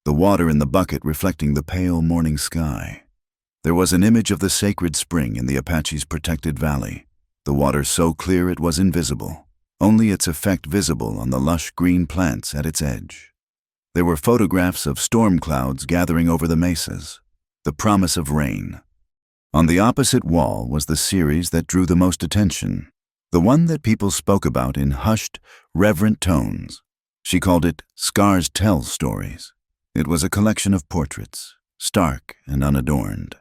the water in the bucket reflecting the pale morning sky. There was an image of the sacred spring in the Apache's protected valley, the water so clear it was invisible, only its effect visible on the lush green plants at its edge. There were photographs of storm clouds gathering over the mesas, the promise of rain. On the opposite wall was the series that drew the most attention, the one that people spoke about in hushed, reverent tones. She called it Scars Tell Stories. It was a collection of portraits, stark and unadorned,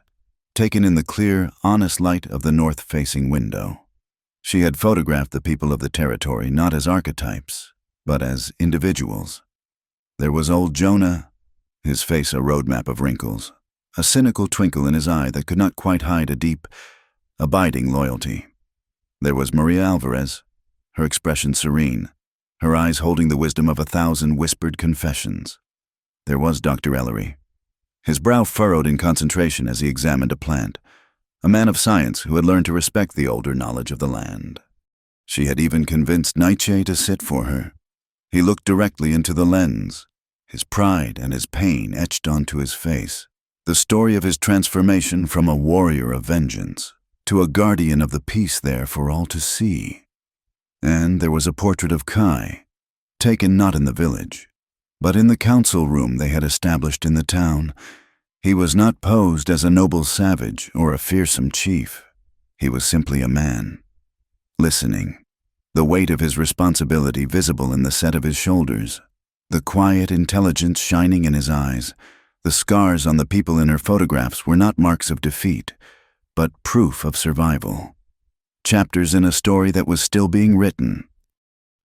taken in the clear, honest light of the north-facing window. She had photographed the people of the territory not as archetypes, but as individuals. There was old Jonah, his face a roadmap of wrinkles, a cynical twinkle in his eye that could not quite hide a deep, abiding loyalty. There was Maria Alvarez, her expression serene, her eyes holding the wisdom of 1,000 whispered confessions. There was Dr. Ellery, his brow furrowed in concentration as he examined a plant, a man of science who had learned to respect the older knowledge of the land. She had even convinced Nietzsche to sit for her. He looked directly into the lens, his pride and his pain etched onto his face, the story of his transformation from a warrior of vengeance to a guardian of the peace there for all to see. And there was a portrait of Kai, taken not in the village, but in the council room they had established in the town. He was not posed as a noble savage or a fearsome chief. He was simply a man, listening, the weight of his responsibility visible in the set of his shoulders, the quiet intelligence shining in his eyes. The scars on the people in her photographs were not marks of defeat, but proof of survival. Chapters in a story that was still being written.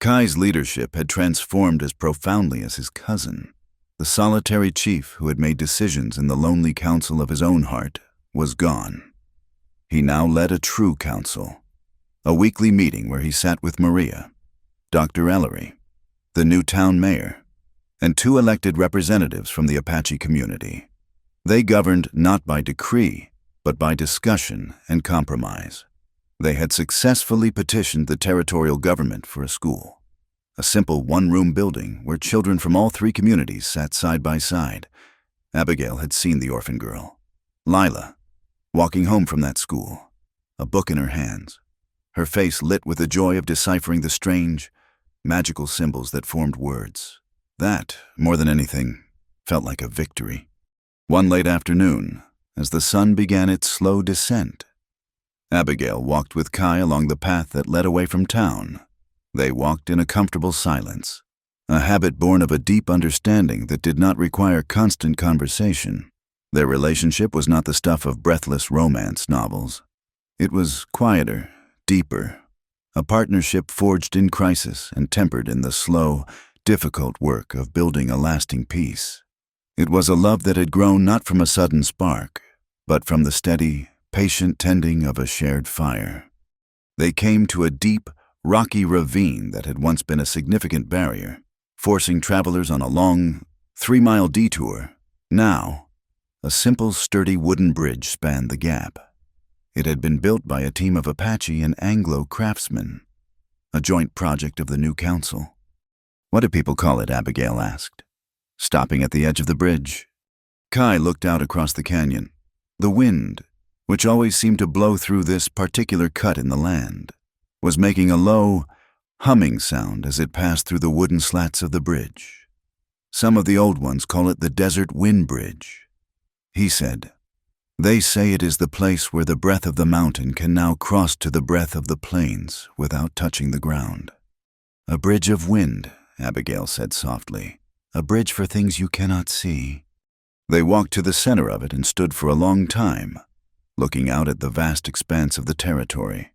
Kai's leadership had transformed as profoundly as his cousin. The solitary chief who had made decisions in the lonely council of his own heart was gone. He now led a true council, a weekly meeting where he sat with Maria, Dr. Ellery, the new town mayor, and 2 elected representatives from the Apache community. They governed not by decree, but by discussion and compromise. They had successfully petitioned the territorial government for a school, a simple one-room building where children from all 3 communities sat side by side. Abigail had seen the orphan girl, Lila, walking home from that school, a book in her hands, her face lit with the joy of deciphering the strange, magical symbols that formed words. That, more than anything, felt like a victory. One late afternoon, as the sun began its slow descent, Abigail walked with Kai along the path that led away from town. They walked in a comfortable silence, a habit born of a deep understanding that did not require constant conversation. Their relationship was not the stuff of breathless romance novels. It was quieter, deeper, a partnership forged in crisis and tempered in the slow, difficult work of building a lasting peace. It was a love that had grown not from a sudden spark, but from the steady, patient tending of a shared fire. They came to a deep, rocky ravine that had once been a significant barrier, forcing travelers on a long, 3-mile detour. Now, a simple, sturdy wooden bridge spanned the gap. It had been built by a team of Apache and Anglo craftsmen, a joint project of the new council. "What do people call it?" Abigail asked, stopping at the edge of the bridge. Kai looked out across the canyon. The wind, which always seemed to blow through this particular cut in the land, was making a low, humming sound as it passed through the wooden slats of the bridge. "Some of the old ones call it the Desert Wind Bridge," he said. "They say it is the place where the breath of the mountain can now cross to the breath of the plains without touching the ground." "A bridge of wind," Abigail said softly. "A bridge for things you cannot see." They walked to the center of it and stood for a long time, looking out at the vast expanse of the territory,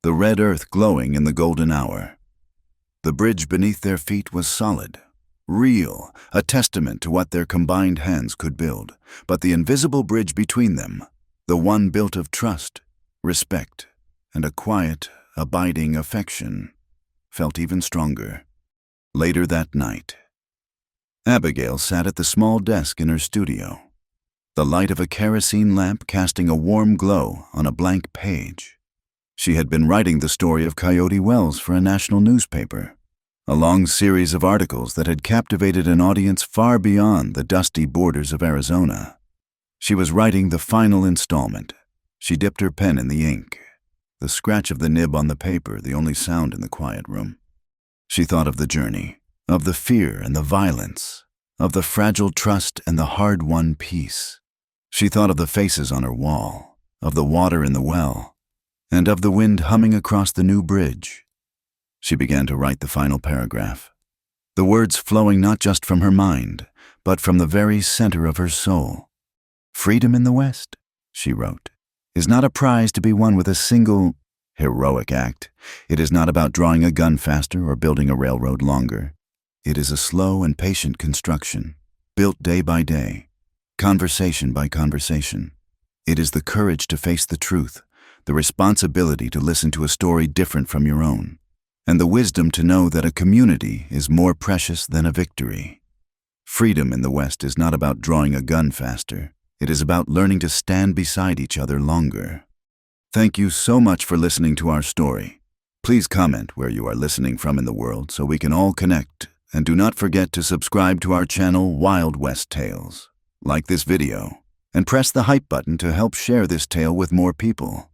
the red earth glowing in the golden hour. The bridge beneath their feet was solid, real, a testament to what their combined hands could build. But the invisible bridge between them, the one built of trust, respect, and a quiet, abiding affection, felt even stronger. Later that night, Abigail sat at the small desk in her studio, the light of a kerosene lamp casting a warm glow on a blank page. She had been writing the story of Coyote Wells for a national newspaper, a long series of articles that had captivated an audience far beyond the dusty borders of Arizona. She was writing the final installment. She dipped her pen in the ink, the scratch of the nib on the paper the only sound in the quiet room. She thought of the journey, of the fear and the violence, of the fragile trust and the hard-won peace. She thought of the faces on her wall, of the water in the well, and of the wind humming across the new bridge. She began to write the final paragraph, the words flowing not just from her mind, but from the very center of her soul. "Freedom in the West," she wrote, "is not a prize to be won with a single heroic act. It is not about drawing a gun faster or building a railroad longer. It is a slow and patient construction, built day by day, conversation by conversation. It is the courage to face the truth, the responsibility to listen to a story different from your own, and the wisdom to know that a community is more precious than a victory. Freedom in the West is not about drawing a gun faster. It is about learning to stand beside each other longer." Thank you so much for listening to our story. Please comment where you are listening from in the world so we can all connect, and do not forget to subscribe to our channel Wild West Tales. Like this video, and press the hype button to help share this tale with more people.